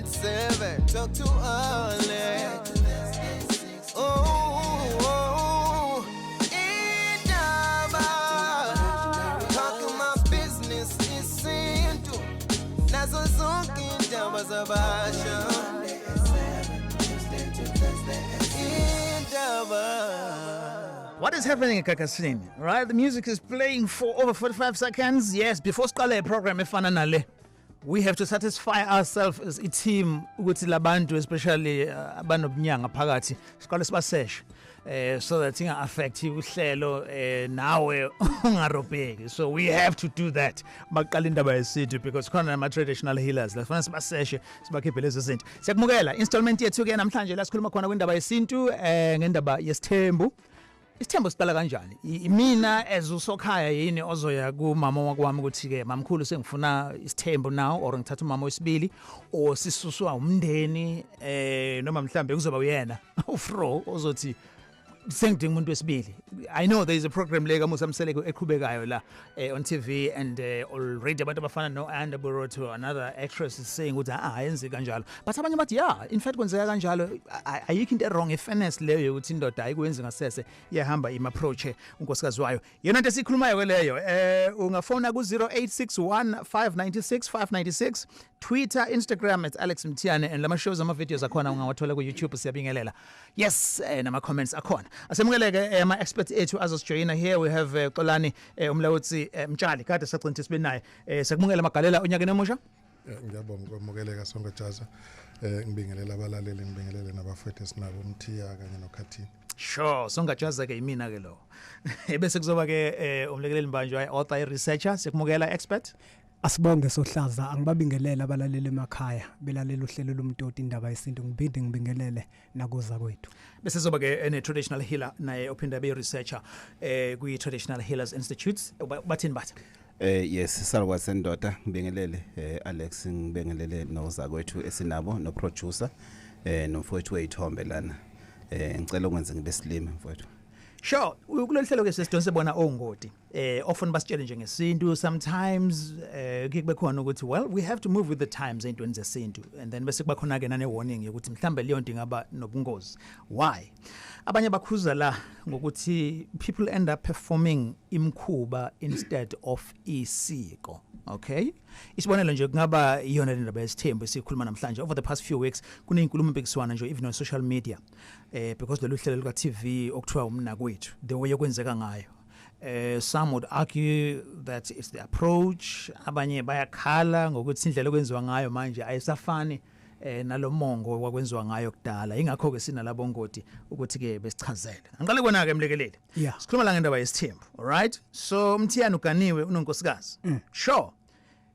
7. Talk too early. Oh, Indaba. Talking my business, Isithembu. Nazo zonke indaba zabasha. What is happening at Gagasi? Right, the music is playing for over 45 seconds. Yes, before siqale program efana nale, we have to satisfy ourselves as a team ukuthi labantu especially abanobunyanga phakathi siqale sibaseshe so that inga affect uhlelo nawe ungarobheki. So we have to do that. Baqala Indaba YeSintu because khona ama traditional healers lafana sibaseshe sibakhiphe lezo zinto. Siyakubukela installment yethu ke namhlanje la sikhuluma khona kwindaba yesintu ngendaba yesithembu. Isithembu siqala kanjani? Mina as usokhaya yini ozoya ku mama wakwami ukuthi ke mamkhulu sengifuna isithembu now or ngithatha umama wesibili or sisuswa umndeni noma mhlambe kuzoba uyena ufro ozothi sengidinga umuntu wesibili. I know there is a program le kaMusa Mseleko eqhubekayo la on TV and already abantu abafana no Indaba to another actress is saying ukuthi ayenze kanjalo. But abanye bathi yeah, in fact kwenzeka kanjalo ayikho into wrong fairness leyo ukuthi indoda ayikwenzi ngasese iyahamba im approach unkosikazi wayo. Yena into esikhulumayo kweleyo ungafona ku 0861 596 596 Twitter, Instagram @Alex Mthiyane and lama shows ama videos akhona ungawathola ku YouTube siyabingelela. Yes, nama comments akhona. Asemukeleke ama experts ethu azosijoyina here we have Xolani umlawutsi Mtshali kade sacinthe sibe naye. Sakubungela magalela onyakeni omusha. Ngiyabonga ukwamukeleka sonke jaza. Ngibingelela abalaleli ngibingelele nabafethu sinabo Mthiya kanye noKhathini. Sure, songajaza ke imina ke lo. Ebese kuzoba ke umlekeleli mbanjwa author researcher sikumukela expert. Asibonge Sohlaza angibabingelela abalaleli emakhaya belalela uhlelo lomtoti Indaba YeSintu ngiphinde ngibingelele nakuza kwethu. Bese zoba ke ne traditional healer naye ophinda be researcher kwi Traditional Healers Institutes bathini bathi yes salwa sendoda ngibingelele Alex ngibingelele noza kwethu esinabo no producer nomfowethu weyithombe lana ngicela ukwenza ngibe silime mfowethu. Sure, kulolu hlelo ke sesidonse bona ongoti. Often basitshele nje ngesintu sometimes kube khona ukuthi well we have to move with the times entweni zesintu and then bese kuba khona ke nane warning ukuthi mhlambe leyo nto ingaba nobungozi. Why? Abanye bakhuza la ngokuthi people end up performing imkhuba instead of isiko. Okay, isibonelo nje kungaba iyona indaba yesithembu esikhuluma namhlanje over the past few weeks kune inkulumo mpikiswano nje even on social media because lolu hlelo luka TV okuthiwa umna kwethu the way yokwenzeka ngayo. Some would argue that it's the approach, abanye bayakhala ngokuthi indlela okwenziwa ngayo manje ayisafani nalomongo wakwenziwa ngayo kudala. Ingakho ke sina labongoti ukuthi ke besichazele. Angiqale kona ke emlekeleli. Sikhuluma la ngendaba yesithembu, all right? So Mthiyane uganiwe unonkosikazi. Sure.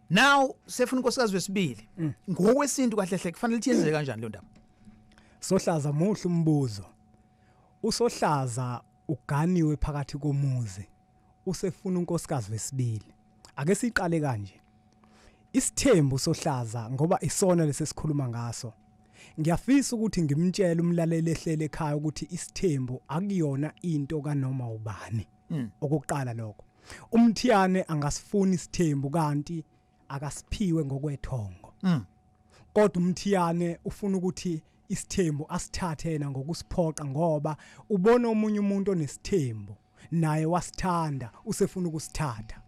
Now sefuna unkosikazi wesibili. Ngokwesintu kahle hle kufanele lithiyenzeke kanjani le ndaba? Sohlaza muhle umbuzo. Usohlaza uganiwe phakathi komuzi. Usefuna unkosikazi wesibili. Ake siqale kanje. Isithembu Sohlaza ngoba isona lesesikhuluma ngaso. Ngiyafisa ukuthi ngimtshele umlaleli ehlele ekhaya ukuthi isithembu akuyona into kanoma ubani. Okuqala lokho. Umthiyane angasifuni isithembu kanti akasiphiwe ngokwethongo. Kodwa umthiyane ufuna ukuthi isithembu asithathe yena ngokusiphoqa ngoba ubona umunye umuntu onesithembu naye wasithanda usefuna ukusithatha.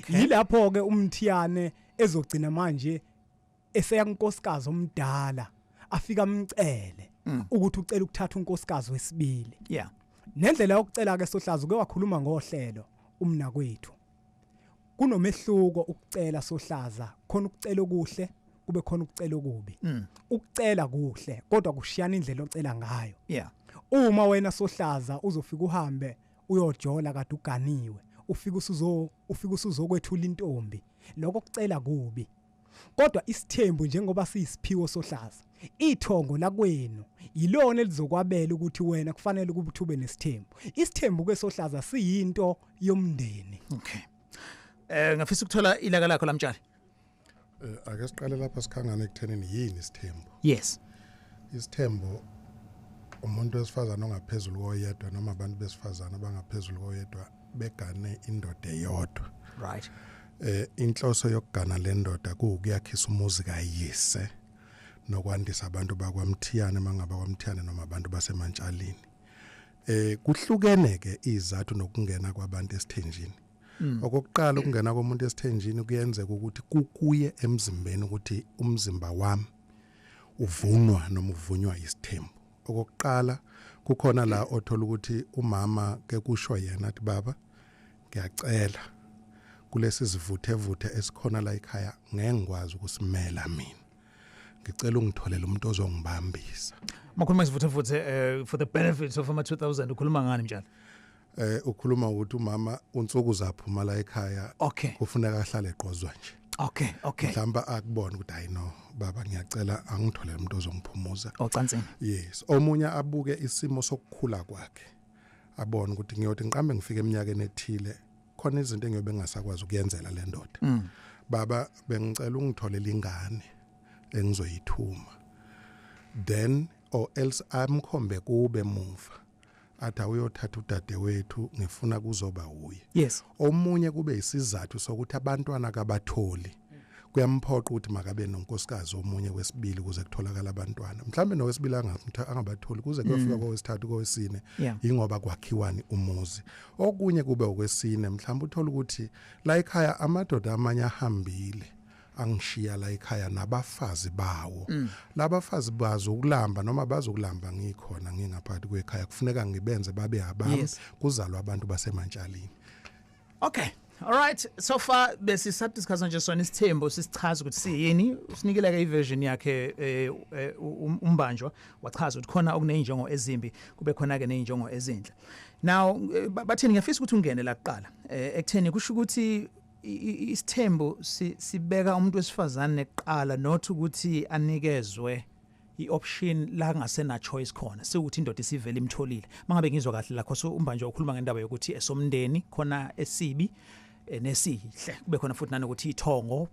Yilapho ke umthiyane ezogcina manje eseyankosikazi omdala afika amcele ukuthi ucela ukuthatha unkosikazi wesibili. Nendlela yokucela ke Sohlaza uke wakhuluma ngohlelo umna kwethu. Kunomehluko ukucela Sohlaza khona ukucela okuhle kube khona ukucela okubi. Ukucela kuhle kodwa kushiyana indlela ocela ngayo. Uma wena Sohlaza uzofika uhambe uyojola kade uganiwe ufika usuzokwethula intombi lokho kucela kubi. Kodwa isithembu njengoba siyisiphiwo Sohlaza ithongo lakwenu yilona elizokwabela ukuthi wena kufanele ukuthi ube nesithembu. Isithembu ke Sohlaza siyinto yomndeni. Okay. Ngafisa ukuthola ilaka lakho lamtshali. Ake siqale lapha sikhangana ekuthenini yini isithembu. Yes. Isithembu umuntu wesifazana ongaphezulu koyedwa noma abantu besifazana abangaphezulu koyedwa begane indoda eyodwa. Right. Inhloso yokugana le ndoda kuyakhisa umuzi kayise nokwandisa abantu bakwaMthiyane mangaba kwaMthiyane noma abantu basemantshalini. Kuhlukene ke izathu nokungena kwabantu esithenjini. Okokuqala ukungena komuntu esithenjini kuyenzeka ukuthi kukuye emzimbeni ukuthi umzimba wami uvunwa noma uvunywa isithembu. Okokuqala kukhona la othola ukuthi umama ke kusho yena athi baba ngiyacela kulesi sivuthe esikhona la ekhaya ngeke ngikwazi ukusimela mina. Ngicela ungitholele umuntu ozongibambisa. Makhuluma isivuthe for the benefits of ama 2000 ukhuluma ngani njalo? Ukhuluma ukuthi umama unsuku zaphuma la ekhaya kufuneka ahlale eqozwa nje. Okay. Mhlamba akubona ukuthi hayi no baba ngiyacela angitholele umuntu ozongiphumuza. Ocansini. Yes. Omunye abuke isimo sokukhula kwakhe. Abone ukuthi ngiyothi ngiqambe ngifike eminyakeni ethile khona izinto engiyobe ngasakwazi ukuyenzela le ndoda. Baba bengicela ungitholele ingane engizoyithuma. Then or else amkhombe kube muva. Athi uyothatha udade wethu ngifuna kuzoba uye. Yes. Omunye kube isizathu sokuthi abantwana kabatholi. Kuyamphoqa ukuthi makabe nonkosikazi omunye wesibili kuze kutholakala abantwana. Mhlambe nowesibili angabatholi kuze kuyofika kowesithathu kowesine ingoba kwakhiwani umuzi. Okunye kube okwesine mhlawumbe uthola ukuthi la ekhaya amadoda amanye ahambile. Angishiya la ekhaya nabafazi bawo. Labafazi bazo ukulamba noma bazokulamba ngikhona ngingaphathi kwekhaya kufuneka ngibenze babe abami kuzalwa abantu basemantshalini. Okay. All right. So far besisathi discuss nje sona isithembu sisichaza ukuthi siyini usinikele ke iversion yakhe umbanjwa wachaza ukuthi khona okuneyinjongo ezimbi kube khona ke neyinjongo ezinhle. Now bathini ngiyafisa ukuthi ungene la kuqala ekutheni kusho ukuthi isithembu sibeka umuntu wesifazane neqala not ukuthi anikezwe ioption la ngasena choice khona sekuthi indoda isivele imtholile mangabe ngizwa kahle lakho so umbanje ukhuluma ngendaba yokuthi esomndeni khona esibi nesihle kube khona futhi nanokuthi ithongo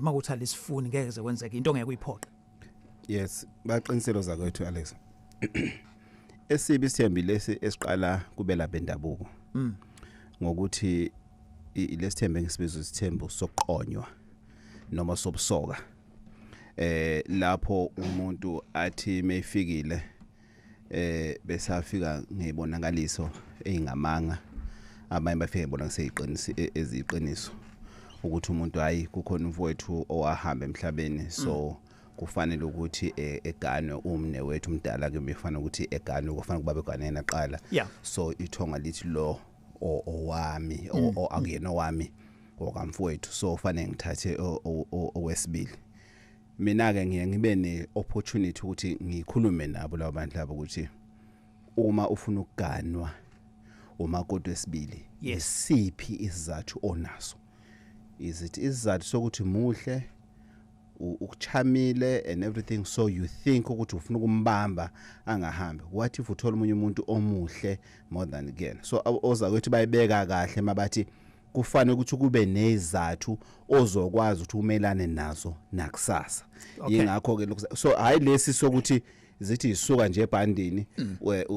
makuthi alisifuni ngeke kwenzeke into ngeke uyiphoqa. Yes baqiniselo zakwethu Alex. Esibi isithembu lesi esiqala kube la bendabuko ngokuthi lesithembu ngisibiza isithembu sokuqonywa noma sobusoka lapho umuntu athi mayifikile besafika ngibonakaliso eingamanga abanye bafike bona ngiseyiqinisa eziqiniso ukuthi umuntu hayi kukhona umfowethu owahamba emhlabeni so kufanele ukuthi eganwe umne wethu umdala ke mefana ukuthi eganwe kufanele kubabe ganena qala so ithonga lithi lo owami akuyena wami okamfowethu so kufanele ngithathe owesibili. Mina ke ngibe ne opportunity ukuthi ngikhulume nabo labo bantu labo ukuthi uma ufuna ukuganwa umakoti wesibili yesiphi isizathu onaso isizathu sokuthi muhle ukuchamile and everything so you think ukuthi ufuna ukumbamba angahambi what if uthola umunye umuntu omuhle more than again so ozakwethu bayibeka kahle mabathi kufanele ukuthi kube nezathu ozokwazi ukuthi umelane nazo nakusasa yingakho ke so hayi lesi sokuthi zithi isuka nje ebhandini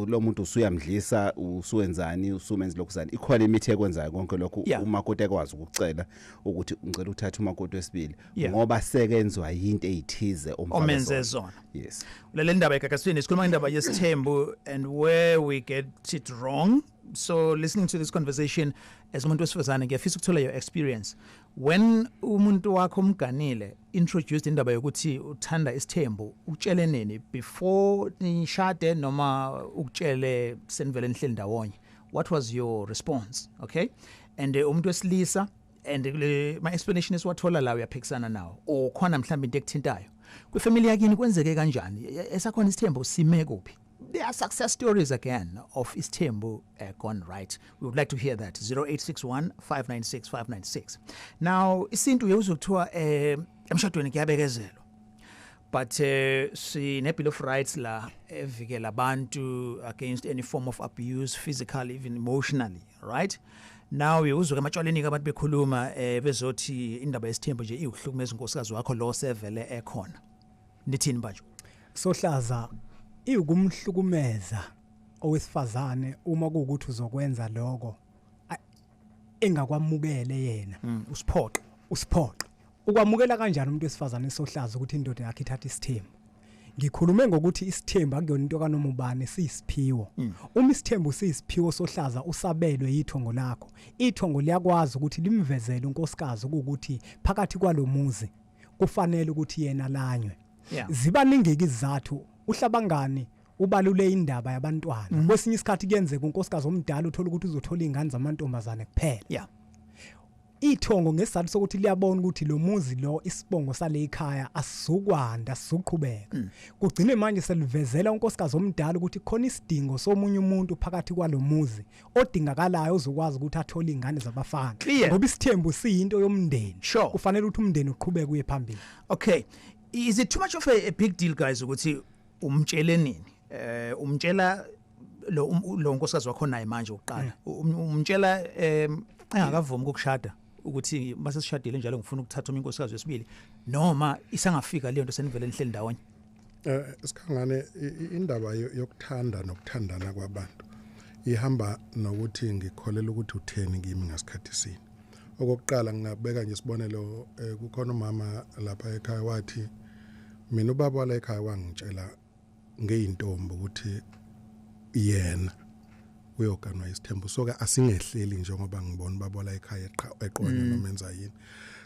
lo muntu usuyamdlisa usuwenzani usumenza lokuzani ikhona imithi ekwenzayo konke lokho umakoti ekwazi ukucela ukuthi ngicela uthathe umakoti wesibili ngoba sekenzwa into ezithize omenze zona. Yes ulalela indaba eGagasini sikhuluma indaba yesithembu and where we get it wrong. So listening to this conversation as umuntu wesifazane ngiyafisa ukuthola your experience when umuntu wakho umganile introduced indaba yokuthi uthanda isithembu utshele nini before nishade noma ukutshele senivele nihleli ndawonye what was your response? Okay, and umuntu wesilisa and my explanation is wathola la uyaphikisana nawo or khona mhlawumbe into ekuthintayo kwifamily yakini kwenzeke kanjani esakhona isithembu sime kuphi? There are success stories again of Isithembu gone right. We would like to hear that. 0861 596 596. Now, isintu yezokuthiwa emshadweni kuyabekezelwa. But sine Bill of Rights la evikela abantu against any form of abuse, physically, even emotionally, right? Now uyuzwe ematshwaleni abantu bekhuluma bezothi indaba yesithembu nje iuhlukumeza unkosikazi wakho lo sevele ekhona. Nithini manje? Sohlaza iukumhlukumeza owesifazane uma kuukuthi uzokwenza lokho engakwamukele yena usiphoqa ukwamukela kanjani umuntu wesifazane sohlaza ukuthi indoda yakhe ithatha isithembu ngikhulume ngokuthi isithembu akuyona into kanoma ubani siyisiphiwo uma isithembu siyisiphiwo sohlaza usabelwe yithongo lakho ithongo liyakwazi ukuthi limvezele unkosikazi ukuthi phakathi kwalomuzi kufanele ukuthi yena lanywe ziba ningeki izathu uhlabangani ubalule indaba yabantwana kwesinye isikhathi kuyenzeka unkosikazi omdala uthola ukuthi uzothola ingane zamantombazane kuphela ithongo ngesizathu sokuthi liyabona ukuthi lo muzi lo isibongo sale ekhaya asizukwanda sizuqhubeka kugcine manje selivezela unkosikazi omdala ukuthi khona isidingo somunye umuntu phakathi kwalomuzi odingakalayo ozokwazi ukuthi athole ingane zabafana ngoba isithembu siyinto yomndeni kufanele ukuthi umndeni uqhubeke kuye phambili. Okay, is it too much of a big deal guys ukuthi umtshele nini umtshela lo nkosikazi wakho naye manje uqala umtshela engakavumi ukushada ukuthi mase sishadile njalo ngifuna ukuthatha unkosikazi wesibili noma isangafika leyo nto senivele nihleli ndawonye? Sikhangane indaba yokuthanda nokuthandana kwabantu ihamba nokuthi ngikholela ukuthi utheni kimi ngasikhathi sini. Okokuqala ngingabeka nje isibonelo kukhona umama lapha ekhaya wathi mina ubaba wala ekhaya wangitshela ngeyintombi ukuthi yena uyoganwa isithembu soke asingehleli njengoba ngibona ubaba la ekhaya eqonyo noma enza yini.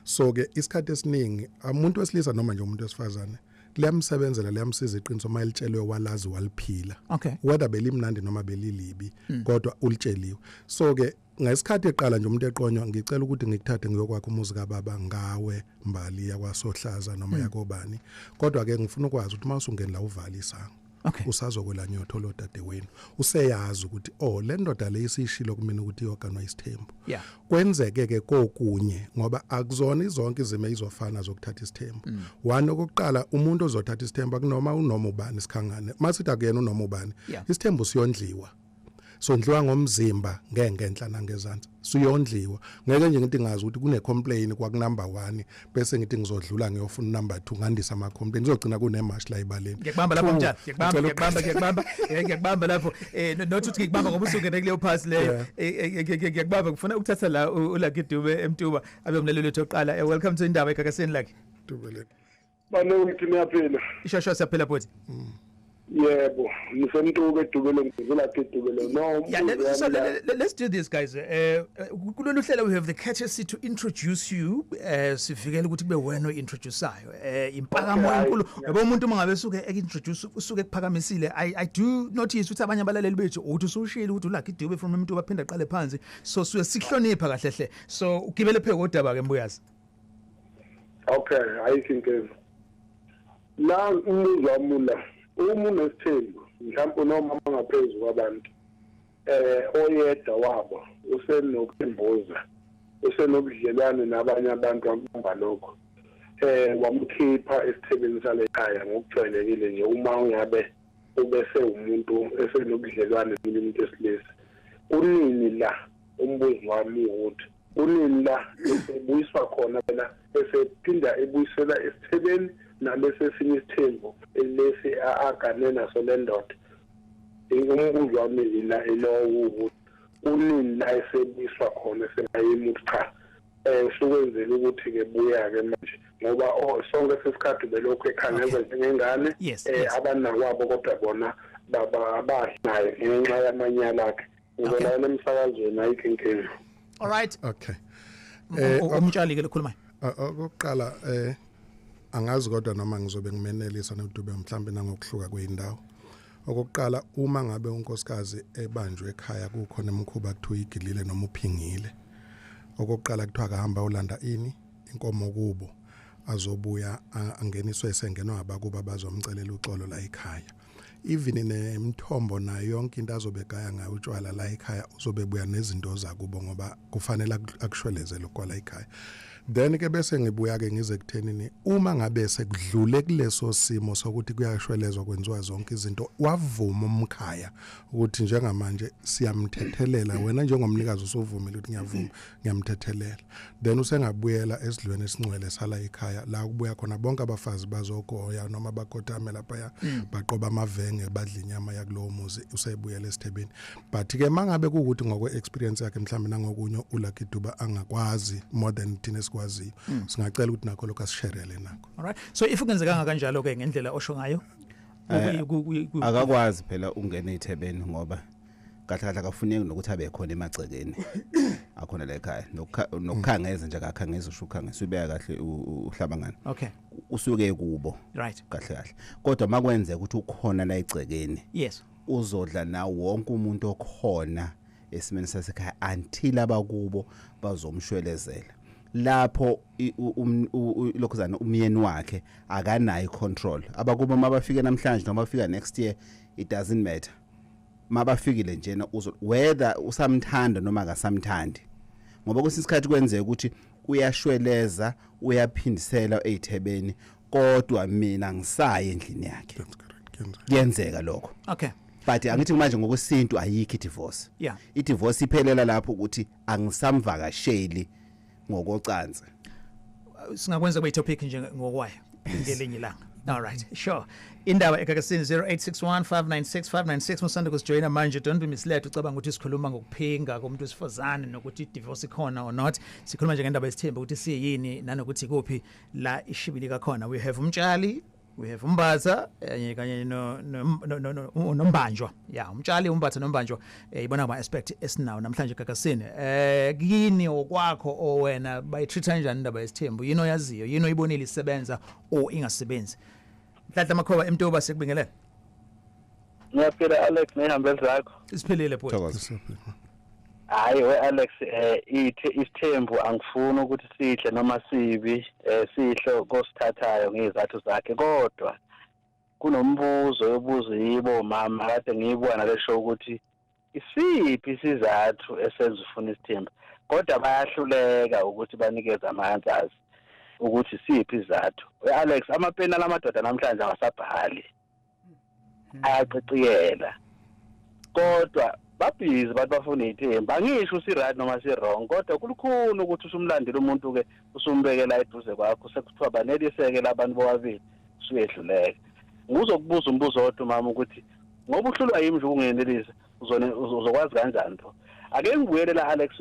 So ke isikhathi esiningi umuntu wesilisa noma nje umuntu wesifazane liyamsebenzela liyamsiza iqiniso mayilitshelwe walazi waliphila whether belimnandi noma belilibi kodwa ulitsheliwe. So ke ngesikhathi eqala nje umuntu eqonywa ngicela ukuthi ngikuthathe ngiyokwakha umuzi kababa ngawe mbali yakwaSohlaza noma yakobani kodwa ke ngifuna ukwazi ukuthi mawusungena la uvali isango usazokwela nyotho lo dade wenu useyazi ukuthi le ndoda le isishilo kumina ukuthi yoganwa isithembu. Kwenzeke ke kokunye ngoba akuzona izonke izime izofana zokuthatha isithembu. One okokuqala umuntu ozothatha isithembu kunoma unoma ubani sikhangane masithi akuyena unoma ubani isithembu siyondliwa sondliwa ngomzimba ngenhla nangezansi suyondliwa ngeke nje ngithi ngazi ukuthi kune complain kwa number 1 bese ngithi ngizodlula ngiyofuna number 2 ngandisa ama complaint ngizogcina kunemash la ibaleni ngiyakubamba lapho njalo ngiyakubamba lapho not ukuthi ngikubamba ngoba usungene kuleyo pass leyo ngiyakubamba ngifuna ukuthatha la uLucky Dube eMtuba abe umlaleli wethu oqala. Welcome to Indaba eGagasini Lucky Dube Balokuthi niyaphila ishosho siyaphila bhuti. Yebo ngisemtuba edubele ngizolapha edubele no. So let's do this guys. Kulolu hlelo we have the courtesy to introduce you sifikele ukuthi kube wena ointroduceayo impakamo enkulu yabo umuntu mangabe usuke ekintroduce usuke kuphakamisile. I do notice ukuthi abanye abalaleli bethu uthi usushile ukuthi uLucky Dube from eMtuba aphinda aqale phansi so suye sihlonipha kahle hle so ugibele pheke kodaba ke mbuyazi. Okay ayikho la umuzwa wamula umuntu esithembu mhlawumbe noma ngaphezulu kwabantu oyedwa wabo usenokuthembuza usenobudlelwane nabanye abantu abamba lokho wamkhipha esithebeni sale ekhaya ngokujwayelekile nje uma ungabe ubese umuntu esenobudlelwane nomuntu esilisa unini la umbuzo wami ukuthi unini la ebuyiswa khona phela esephinda ebuyisela esithebeni nalesi esinye isithembu lesi agane naso le ndoda umbuzo wami ila elowo unini la esebuyiswa khona sengayimi cha usukwenzela ukuthi ke buya ke manje ngoba sonke sesikhathi belokho ekhangeza njengengane abanakwabo kodwa bona abahlayo ngenxa yamanyala akhe ngizolala emsakazweni ayikho. All right. Okay. Umtshali ke lokhulumayo. Okokuqala angazi kodwa noma ngizobe ngimenelisa noDube mhlambe nangokuhluka kweindawo. Okokuqala uma ngabe unkosikazi ebanjwe ekhaya kukhona emkhuba kuthiwa igilile noma uphingile. Okokuqala kuthiwa akahamba ulanda inkomo kubo azobuya angeniswe esengenwa abakuba bazomcelela uxolo la ekhaya. Even nemthombo nayo yonke into azobegaya ngayo utshwala la ekhaya uzobebuya nezinto zakubo ngoba kufanele akushweleze lokho la ekhaya. Then ke bese ngibuya ke ngize kuthenini uma ngabe sekudlule kuleso simo sokuthi kuyashwelezwa kwenziwa zonke izinto wavuma umkhaya ukuthi njengamanje siyamthethelela wena njengomnikazi usuvumile ukuthi ngiyavuma ngiyamthethelela then usengabuyela esidlweni esingcwele sala ekhaya la kubuya khona bonke abafazi bazogoya noma bakotame lapha baqoba amavenge badla inyama yakulowo muzi usebuyela esithebeni. But ke mangabe ukuthi ngokwe experience yakhe mhlambe nangokunye uLucky Dube angakwazi more than thina sikwaziyo singacela ukuthi nakho lokho asisherele nakho. All right, so if ukenzekanga kanjalo ke ngendlela osho ngayo akakwazi phela ungena eThebeni ngoba kahle akafuneki nokuthi abe khona emagcekeni akhona la ekhaya nokukhangeza nje akakhangeza ushukhangeza ubeka kahle uhlabangani Okay. usuke kubo Right. kahle kodwa makwenzeka ukuthi ukhona la egcekeni Yes. uzodla na wonke umuntu okhona esimeni sasekhaya until abakubo bazomshwelezela lapho lokhuzana umyeni wakhe akanayo control abakubo mabafika namhlanje noma bafika next year it doesn't matter mabafikile njena whether usamthanda noma akasamthandi ngoba kusisikhathi kwenzeka ukuthi uyashweleza uyaphindisela eThebeni kodwa mina ngisaye endlini yakhe kuyenzeka lokho Okay. but angithi manje ngokusintu ayikho idivorce Yeah. idivorce iphelela lapho ukuthi angisamvakasheli ngokocansi Singakwenza kube topic nje ngokwayo ngelinye ilanga. All right, sure. Indaba eGagasini 0861596596 musanda kusijoyina manje, don't be misled ucabanga ukuthi sikhuluma ngokuphinga komuntu wesifazane nokuthi divorce ikhona or not. Sikhuluma nje ngendaba yesithembu ukuthi siyini nanokuthi kuphi la ishibilika khona. We have umtshali, we have umbatha kanye nombanjwa. Yeah, umtshali, umbatha nombanjwa ibona ama aspect esinawo namhlanje eGagasini. Kini okwakho owena bayitreat kanjani indaba yesithembu? Yino yaziyo, yino ibonile isebenza o ingasebenzi. Mhlatla makhoba emntoba sekubingelele. Ngiyaphila Alex nehambeli zakho. Isiphilile bhuti. Hayi we Alex isithembu angifuni ukuthi sihle noma sibi sihle kosithathayo ngezathu zakhe kodwa kunombuzo yobuzo yibo mama kade ngiyibona lesho ukuthi isiphi isizathu esenza ufuna isithembu kodwa bayahluleka ukuthi banikeze ama-answers ukuthi siphi izathu. Alex amapeni lamadoda namhlanje awasabhali ayaciciyela kodwa babhizi bathi bafuna ithembu angisho si-right noma si-wrong kodwa kulukhulu ukuthi usumlandela umuntu ke usumbekela eduze kwakho sekuthiwa baneliseke abantu bobabili suyedluleka. Ngizokubuza umbuzo wodwa mama ukuthi ngoba uhlulwa yimi nje ukungenelisa uzokwazi kanjani to ake ngibuyele la Alex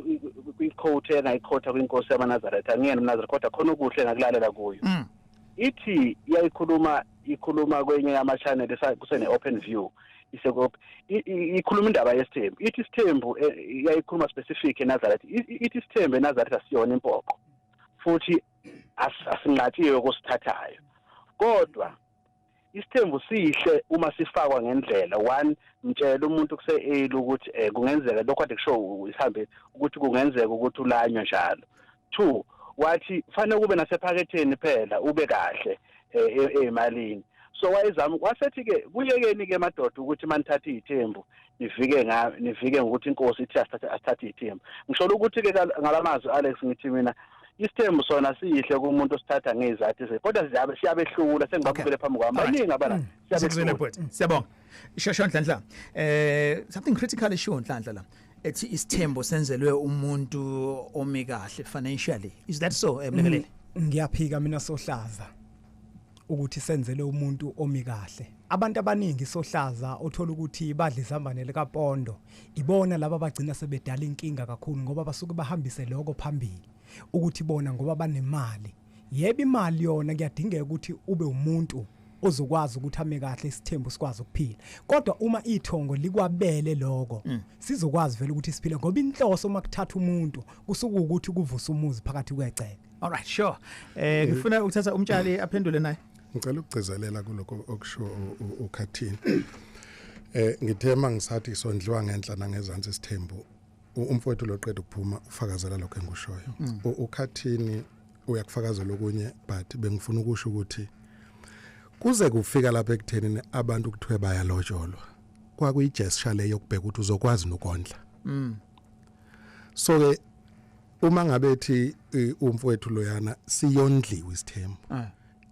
kwi-quote engayikhotha kwinkosi yamaNazaretha angiyena uMnazaretha kodwa khona ukuhle engakulalela kuyo ithi ikhuluma kwenye ama-channel kusene open view ikhuluma indaba yesithembu ithi isithembu yayikhuluma specific eNazaretha ithi isithembu eNazaretha asiyona impoqo futhi asinqatshiwe kusithathayo kodwa isithembu sihle uma sifakwa ngendlela. One, mtshela umuntu kuse-age ukuthi kungenzeka lokho kade kusho ihambe ukuthi kungenzeka ukuthi ulanywe njalo. Two, wathi fanele kube nasephaketheni phela ube kahle emalini. So wayezama wasethi ke kuyekeni ke madoda ukuthi manithatha izithembu nivike ngokuthi inkosi ithi asithathe izithembu. Ngisho ukuthi ke ngalamazwi Alex ngithi mina isithembu sona sihle kumuntu osithatha ngezathu kodwa siyabehlula sengibabukele phambi kwami baningi abana siyabehlula. Siyabonga. Shosho Nhlanhla. Something critical issue Nhlanhla la. Ethi isithembu senzelwe umuntu omi kahle financially. Is that so emlekelele? Ngiyaphika mina Sohlaza ukuthi senzele umuntu omi kahle. Abantu abaningi Sohlaza othola ukuthi badla izambanele kaPondo ibona laba bagcina sebedala inkinga kakhulu ngoba basuke bahambise lokho phambili ukuthi bona ngoba banemali. Yebo imali yona kuyadingeka ukuthi ube umuntu ozokwazi ukuthi ame kahle isithembu sikwazi ukuphila. Kodwa uma ithongo likwabele lokho sizokwazi vele ukuthi siphile ngoba inhloso makuthatha umuntu kusuka ukuthi kuvusa umuzi phakathi kweceke. All right, sure. Ngifuna ukuthatha umtshali aphendule naye. Ngicela ukugcizelela kuloko okusho ukhathini. Ngithema ngisathi isondliwa ngenhla nangezansi isithembu. Umfowethu loqeda ukuphuma ufakazela lokho engushoyo. Ukhathini uyakufakazela okunye but bengifuna ukusho ukuthi kuze kufika lapha ekuthenini abantu kuthiwe bayalotsholwa. Kwakuyigesture leyo yokubheka ukuthi uzokwazi nokondla. So ke uma ngabe ethi umfowethu loyana siyondliwa isithembu.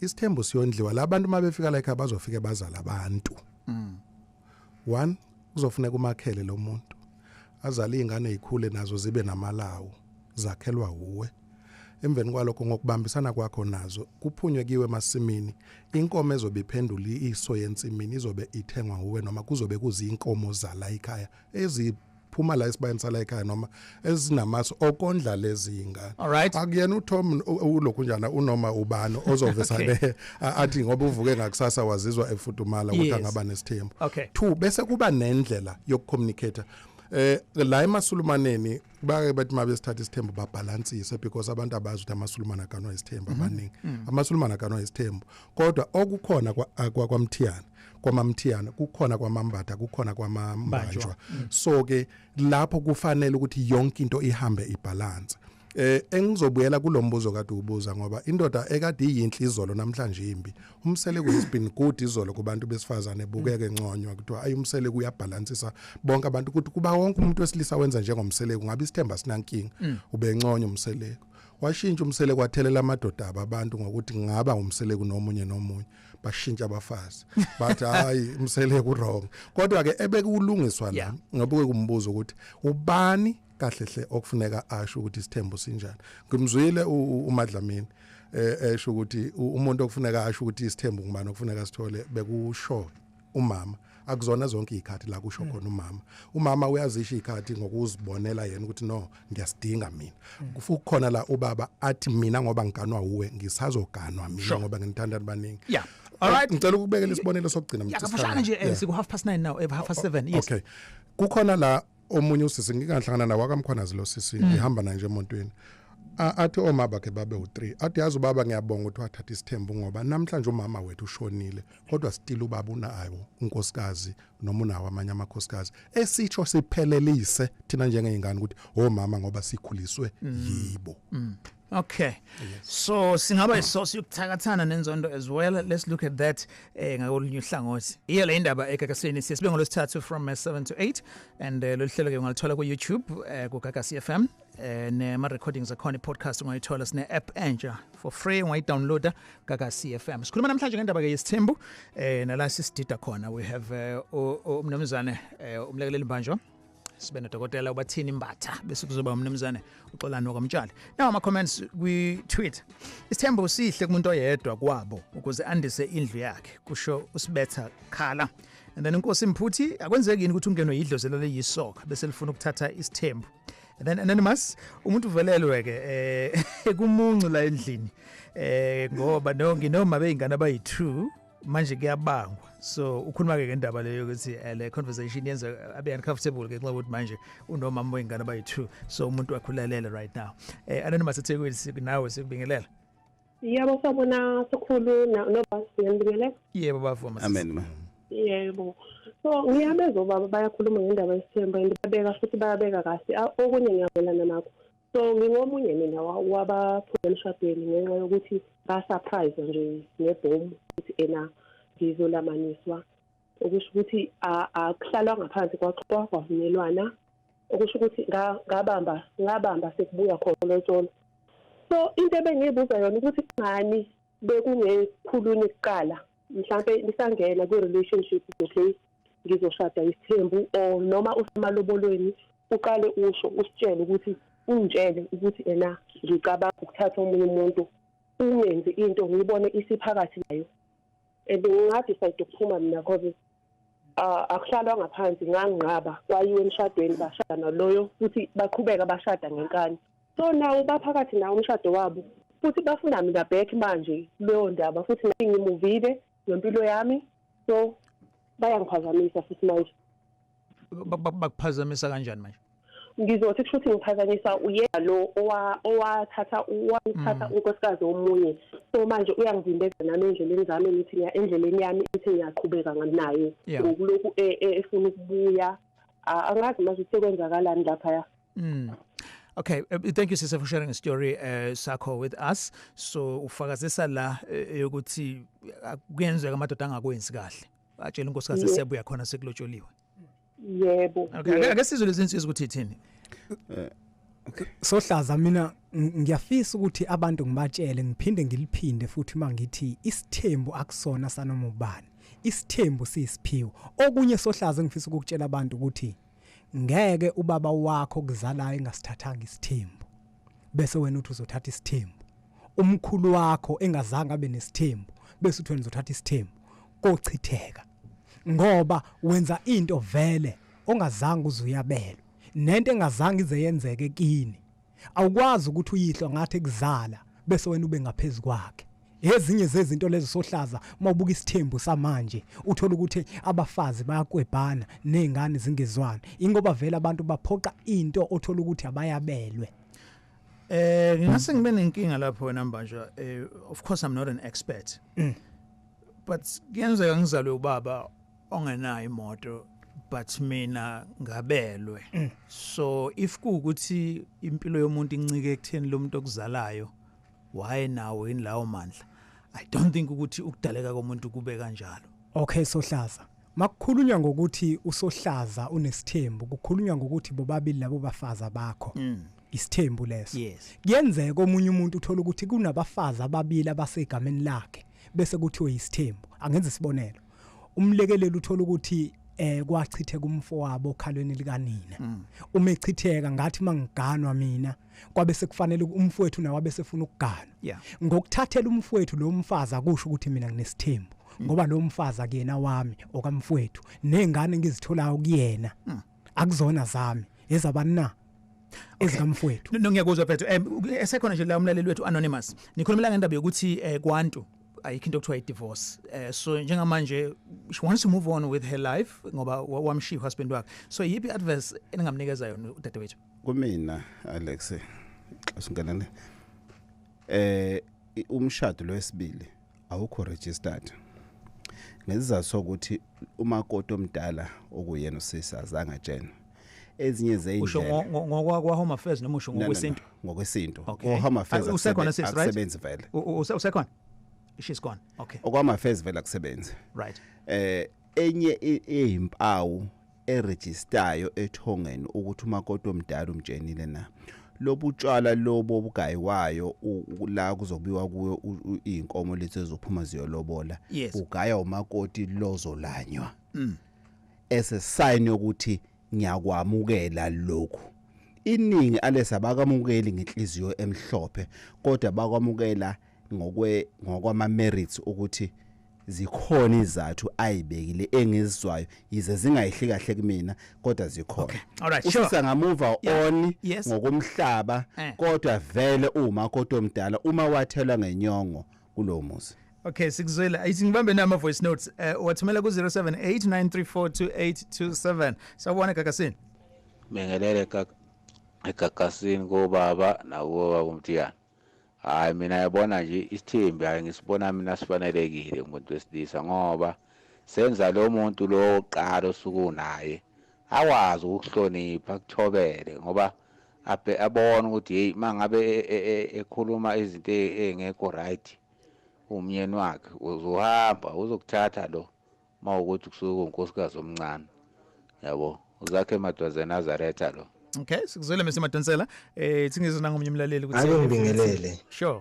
Isithembu siyondliwa labantu mabefika la ekhaya bazofike bazala abantu. One kuzofuneka umakhele lo muntu. Azali ingane ezikhule nazo zibe namalawo zakhelwa uwe. Emveni kwalokho ngokubambisana kwakho nazo kuphunywe kiwe emasimini inkomo ezobe iphendula iso yensimini izobe ithengwa uwe noma kuzobe kuzi inkomo zala ekhaya ziphuma la esibayeni la ekhaya noma ezinamaso okondla lezi ingane Alright. akuyena uTom ulokhu njana unoma ubani ozovesane athi ngoba uvuke ngakusasa wazizwa efudumala ukuthi Yes. angaba nesithembu Okay. 2 bese kuba nendlela yokucommunicate la emasulumaneni bake bathi mabesithatha isithembu babalansise because abantu abazi ukuthi amasulumana kanwa isithembu abaningi amasulumana kanwa isithembu kodwa okukhona kwaMthiyane kwamamthiyane kukhona kwamambatha kukhona kwamambanjwa so ke lapho kufanele ukuthi yonke into ihambe ibalance engizobuyela kulombuzo kade ubuza ngoba indoda ekade iyinhlizolo namhlanje imbi umsele kuyisibini good izolo kubantu besifazane bukeke ngconywa kuthiwa ayumsele kuyabalansisa bonke abantu ukuthi kuba wonke umuntu wesilisa wenza njengomsele kungabe isithemba sinankinga ube ngconyo umsele washintsha umsele kwathelela amadoda abantu ngokuthi ngaba umsele kunomunye nomunye bashintsha abafazi bathi hayi umsele ku wrong kodwa ke ebekulungiswa la ngoba kumbuzo ukuthi ubani kahlehle okufuneka asho ukuthi isithembu sinjani ngimzwile uMadlamini esho ukuthi umuntu okufuneka asho ukuthi isithembu ngubani okufuneka sithole bekusho umama akuzona zonke izikhathi la kusho khona umama uyazisha izikhathi ngokuzibonela yena ukuthi no ngiyasidinga mina kukhona la ubaba athi mina ngoba ngiganwa uwe ngisazoganwa mina ngoba ngithanda abaningi alright ngicela ukubekela isibonelo sokugcina mfashane nje siku 7:30 now 7:30 yes okay kukhona la omunye usisi ngikanhlangana nawo akamkhonazi lo sisi ngihamba na nje emontweni athi oma bakhe babe u3 athi yazi ubaba ngiyabonga ukuthi wathatha isithembu ngoba namhlanje umama wethu ushonile kodwa still ubaba unayo unkosikazi noma unawo amanye amakhosikazi esitsho siphelelise thina njengeyingane ukuthi mama ngoba sikhuliswe yibo Okay. Yes. So singaba isource yokuthakathana nenzondo as well. Let's look at that ngakolunye uhlangothi. Iyo le indaba eGagasini siyasibe ngolosithathu from 7 to 8 and lo hlelo ke ungalithola ku YouTube ku Gagasi FM nema recordings akhona podcast ungayithola sine app entsha for free ungayidownloada Gagasi FM. Sikhuluma namhlanje ngendaba ke yesithembu nala sisidida khona we have umnumzane umlekeleli mbanjwa sibe nodokotela ubathini imbatha bese kuzoba umnumzane uxolani okamtshali now ama comments kwi tweet isithembu sihle kumuntu oyedwa kwabo ukuze andise indlu yakhe kusho usibetha khala and then inkosi imphuthi akwenzeki yini ukuthi ungenwe yidlozelo leyisoka bese lifuna ukuthatha isithembu and then anonymous umuntu uvelelwe ke kumuncu la endlini ngoba noma beyingane abayi2 manje kuyabangwa so ukhuluma ke ngendaba leyo ukuthi le conversation yenza abe uncomfortable ke nxa ukuthi manje unomama wengane abayi2 so umuntu wakhulelele right now anonymous ethekwini nawe sikubingelela yebo sabona sokhulu nobasi ngibingelela yebo bavuma amen ma yebo so ngiyabezwa baba bayakhuluma ngendaba yesithembu ndibabeka futhi bayabeka kahle okunye ngiyabelana nakho so ngingomunye mina wabaphula emshadweni ngenxa yokuthi ba surprise nje ngebhomu ukuthi ena ngizolamaniswa okusho ukuthi akuhlalwa ngaphansi kwaxoxwa kwavunyelwana okusho ukuthi ngabamba sekubuya khona lotsholo so into ebengibuza yona ukuthi ngani bekungekhuluni kuqala mhlambe lisangena ku relationship ukuthi ngizoshada isithembu or noma usemalobolweni uqale usho usitshele ukuthi ungitshele ukuthi ena ngicabanga ukuthatha omunye umuntu ungenze into ngibone isiphakathi nayo ngathi sayide ukuphuma mina because akuhlalwa ngaphansi nganginqaba kwayiwe emshadweni bashada naloyo futhi baqhubeka bashada ngenkani so nawo baphakathi nawo umshado wabo futhi bafuna mina back manje leyo ndaba futhi ngimuvile ngempilo yami so bayangiphazamisa futhi manje bakuphazamisa kanjani manje ngizothi futhi ngiphazamisa uyena lo owathatha unkosikazi omunye so manje uyangivimbeza nami endleleni zami ukuthi ngiya endleleni yami ukuthi ngiyaqhubeka naye ngokulokhu efuna ukubuya angazi manje sekwenzakalani lapha Okay, thank you sister for sharing a story sakho with us. So ufakazisa la yokuthi kuyenzeka amadoda angakwenzi kahle. Atshela unkosikazi siyabuya khona sekulotsholiwe. Yebo. Okay, ake sizwe lezinsizwa ukuthi ithini. Sohlaza mina ngiyafisa ukuthi abantu ngibatshele ngiphinde ngiliphinde futhi mangithi isithembu akusona sanoma ubani. Isithembu siyisiphiwo. Okunye sohlaza ngifisa ukukutshela abantu ukuthi ngeke ubaba wakho kuzalayo engasithathanga isithembu bese wena uthi uzothatha isithembu umkhulu wakho engazange abe nesithembu bese uthi wena uzothatha isithembu kochitheka ngoba wenza into vele ongazange uzuyabelwe nento engazange ize yenzeke kini awukwazi ukuthi uyihlwa ngathi ekuzala bese wena ube ngaphezulu kwakhe ezinye zezinto lezo sohlaza mawubuka isithembu samanje uthola ukuthi abafazi bayakwebhana nezingane zingezwana ingoba vele abantu baphoqa into othola ukuthi abayabelwe. Ngase ngibe nenkinga lapho wena Mbanja. Of course I'm not an expert. But kuyenzeka ngizalwe ubaba ongenayo imoto but mina ngabelwe. So if kuukuthi impilo yomuntu incike ekutheni lo muntu okuzalayo why nawo inlawo mandla I don't think ukuthi ukudaleka komuntu kube kanjalo. Okay sohlaza makukhulunywa ngokuthi usohlaza unesithembu kukhulunywa ngokuthi bobabili labo bafaza bakho isithembu leso. Yes. Kuyenzeka omunye umuntu uthola ukuthi kunabafazi ababili abasegameni lakhe bese kuthiwe isithembu. Angenza isibonelo. Umlekelelo uthola ukuthi kwachitheka umfowabo okhalweni likanina. Uma echitheka ngathi mangiganwa mina kwabe sekufanele umfowethu nawe abesefuna ukuganwa. Ngokuthathela umfowethu lo mfazi akusho ukuthi mina nginesithembu ngoba lo mfazi akuyena wami okamfowethu nezingane ngizitholayo kuyena akuzona zami ezabani na ezikamfowethu. No ngiyakuzwa bethu. Esekhona nje la umlaleli wethu anonymous. Nikhulumela ngendaba yokuthi kwantu ayikho into okuthiwa divorce. So njengamanje she wants to move on with her life ngoba wamshiya husband wakhe. So yipi advice eningamnikeza yona udadewethu? Kumina Alex asinganane umshado lwesibili awukho registered. Ngezizathu sokuthi umakoti omdala okuyena usisazanga tshena ezinye zeindlela ngokwa home affairs noma usho ngokwesintu ngokwesintu home affairs akusebenzi vele usekhona she's gone. Okay. Okwama affairs vele akusebenzi. Right. Enye eyimpawu eregistayo ethongeni ukuthi umakoti omdala umtshenile na lobutshwala lobo bugayiwayo la kuzobiwa kuyo inkomo lethu ezophuma ziyolobola ugaya umakoti lozolanywa as a sign yokuthi ngiyakwamukela lokhu. Iningi alesa bakamukeli ngenhliziyo emhlophe kodwa bakwamukela ngokwama merits ukuthi zikhona izathu ayibekile engizizwayo yize zingayihli kahle kumina kodwa zikhona. Okay. Alright, usisa ngamove on ngokumhlaba kodwa vele uma kodwa omdala uma wathelwa ngenyongo kulo muzi. Okay, sikuzwela ayithi ngibambe nama voice notes wathumela ku 0789342827. Sawubona Gagasi. Mengelele eGagasini kobaba nawo Mthiyane. Hayi mina yabona nje isithembu hayi ngisibona mina sifanelekile umuntu wesilisa ngoba senza lo muntu lo oqala osuku naye akwazi ukuhlonipha kuthobele ngoba abona ukuthi hey mangabe ekhuluma izinto engekho right umyeni wakhe uzohamba uzokuthatha lo mawukuthi kusuka unkosikazi omncane yabo uzakhe emadwazeni Nazaretha lo. Okay, sikuzwele Mr. Madonsela. Singizona ngomnye umlaleli ukuthi ngibingelele. Sure.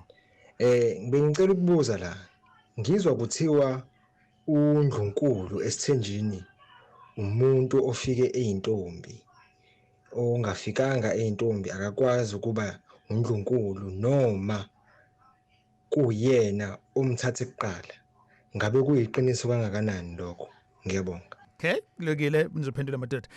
Bengicela ukubuza la. Ngizwa kuthiwa uNdlunkulu esithenjini umuntu ofike eyintombi ongafikanga eyintombi akakwazi ukuba uNdlunkulu noma kuyena umthathe kuqala. Ngabe kuyiqiniso kangakanani lokho? Ngiyabonga. Okay, kulungile nizophendula madoda.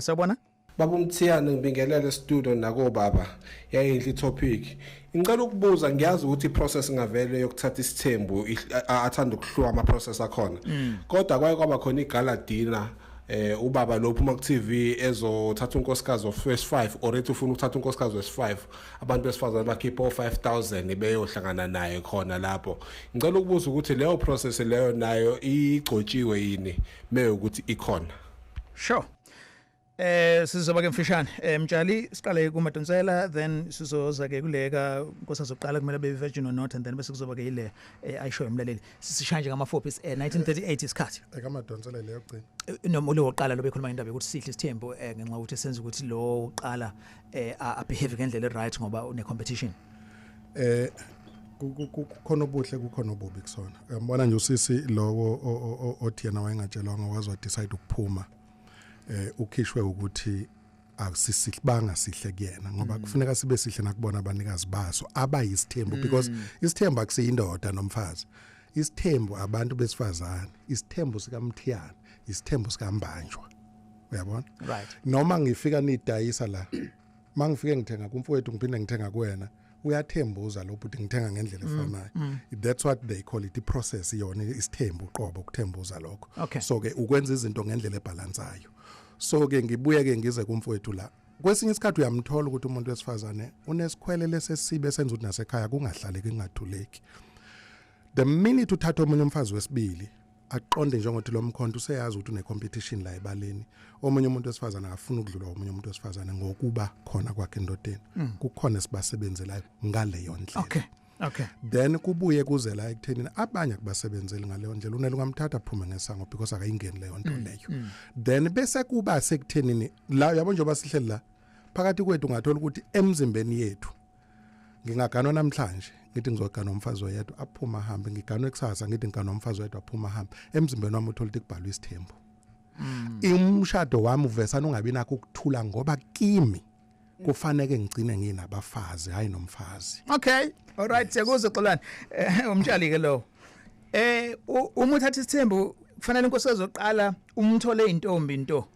Sawubona? Baba Mthiyane ngibingelele studio nako baba yayinhle topic. Ngicela ukubuza ngiyazi ukuthi iprocess ngavele yokuthatha isithembu athanda ukuhluwa ama process akhona. Kodwa kwaba khona igaladina ubaba lophuma ku TV ezothatha unkosikazi of first 5 already ufuna ukuthatha unkosikazi wes 5 abantu besifazana bakhipha 5000 beyohlangana naye khona lapho. Ngicela ukubuza ukuthi leyo process leyo nayo igcotshiwe yini me ukuthi ikhona. Sure. Sizoba ke mfishane mtshali siqale ku Madonsela then sizoza ke kuleka nkosazoqala kumele be virgin or not and then bese kuzoba ke ile ayisho emlaleli sisishanje ngama 4 piece 1938 isikhathi ekaMadonsela leyo gcina noma lo oqala lo bekhuluma indaba ukuthi sihle isithembu ngenxa ukuthi senze ukuthi lo oqala a behave ngendlela right ngoba une competition kukhona obuhle kukhona obubi kusona. Ngibona nje usisi lowo othi yena wayengatshelwanga wazwa decide ukuphuma ukhishwe ukuthi akusisibanga sihle kuyena ngoba kufuneka sibe sihle nakubona abanikazi baso abayisithembu because isithembu akusiyindoda nomfazi. Isithembu abantu besifazana, isithembu sika Mthiyane, isithembu sika Mbanjwa. uyabona Right. noma ngifika nidayisa la mangifike ngithenga kumfowethu ngiphinde ngithenga kuwena uyathembuza lo ukuthi ngithenga ngendlela efanayo that's what they call it process yona isithembu uqobo ukuthembuza lokho Okay. so ke ukwenza izinto ngendlela ebalansayo so ke ngibuye ke ngize kumfowethu la kwesinye isikhathi uyamthola ukuthi umuntu wesifazane unesikhwele lesesibe senza ukuthi nasekhaya kungahlaleki kungathuleki the minute uthatha omunye umfazi wesibili aqonde njengokuthi lo mkhonto useyazi ukuthi une competition la ebaleni omunye umuntu wesifazane akafuna ukudlula omunye umuntu wesifazane ngokuba khona kwakhe endodeni kukhona sibasebenzelayo ngaleyo ndlela Okay. then kubuye kuze la ekutheni abanye kubasebenzeli ngaleyo ndlela unele ungamthatha aphume ngesango because akayingeni leyo nto leyo then bese kuba sekuthenini la yabo njengoba sihleli la phakathi kwethu ungathola ukuthi emzimbeni yethu ngingaganwa namhlanje ngithi ngizogana umfazi oyedwa aphuma ahambe ngiganwe ekusasa ngithi ngigana umfazi oyedwa aphuma ahambe emzimbeni wami uthola ukuthi kubhalwe isithembu umshado wami uvesana ungabi nakho ukuthula ngoba kimi kufanele ngigcine nginabafazi hayi nomfazi. Okay. All right, siyakuzwa Xolani. Umtshali ke lo. Uma uthatha isithembu kufanele inkosikazi oqala umthole intombi into.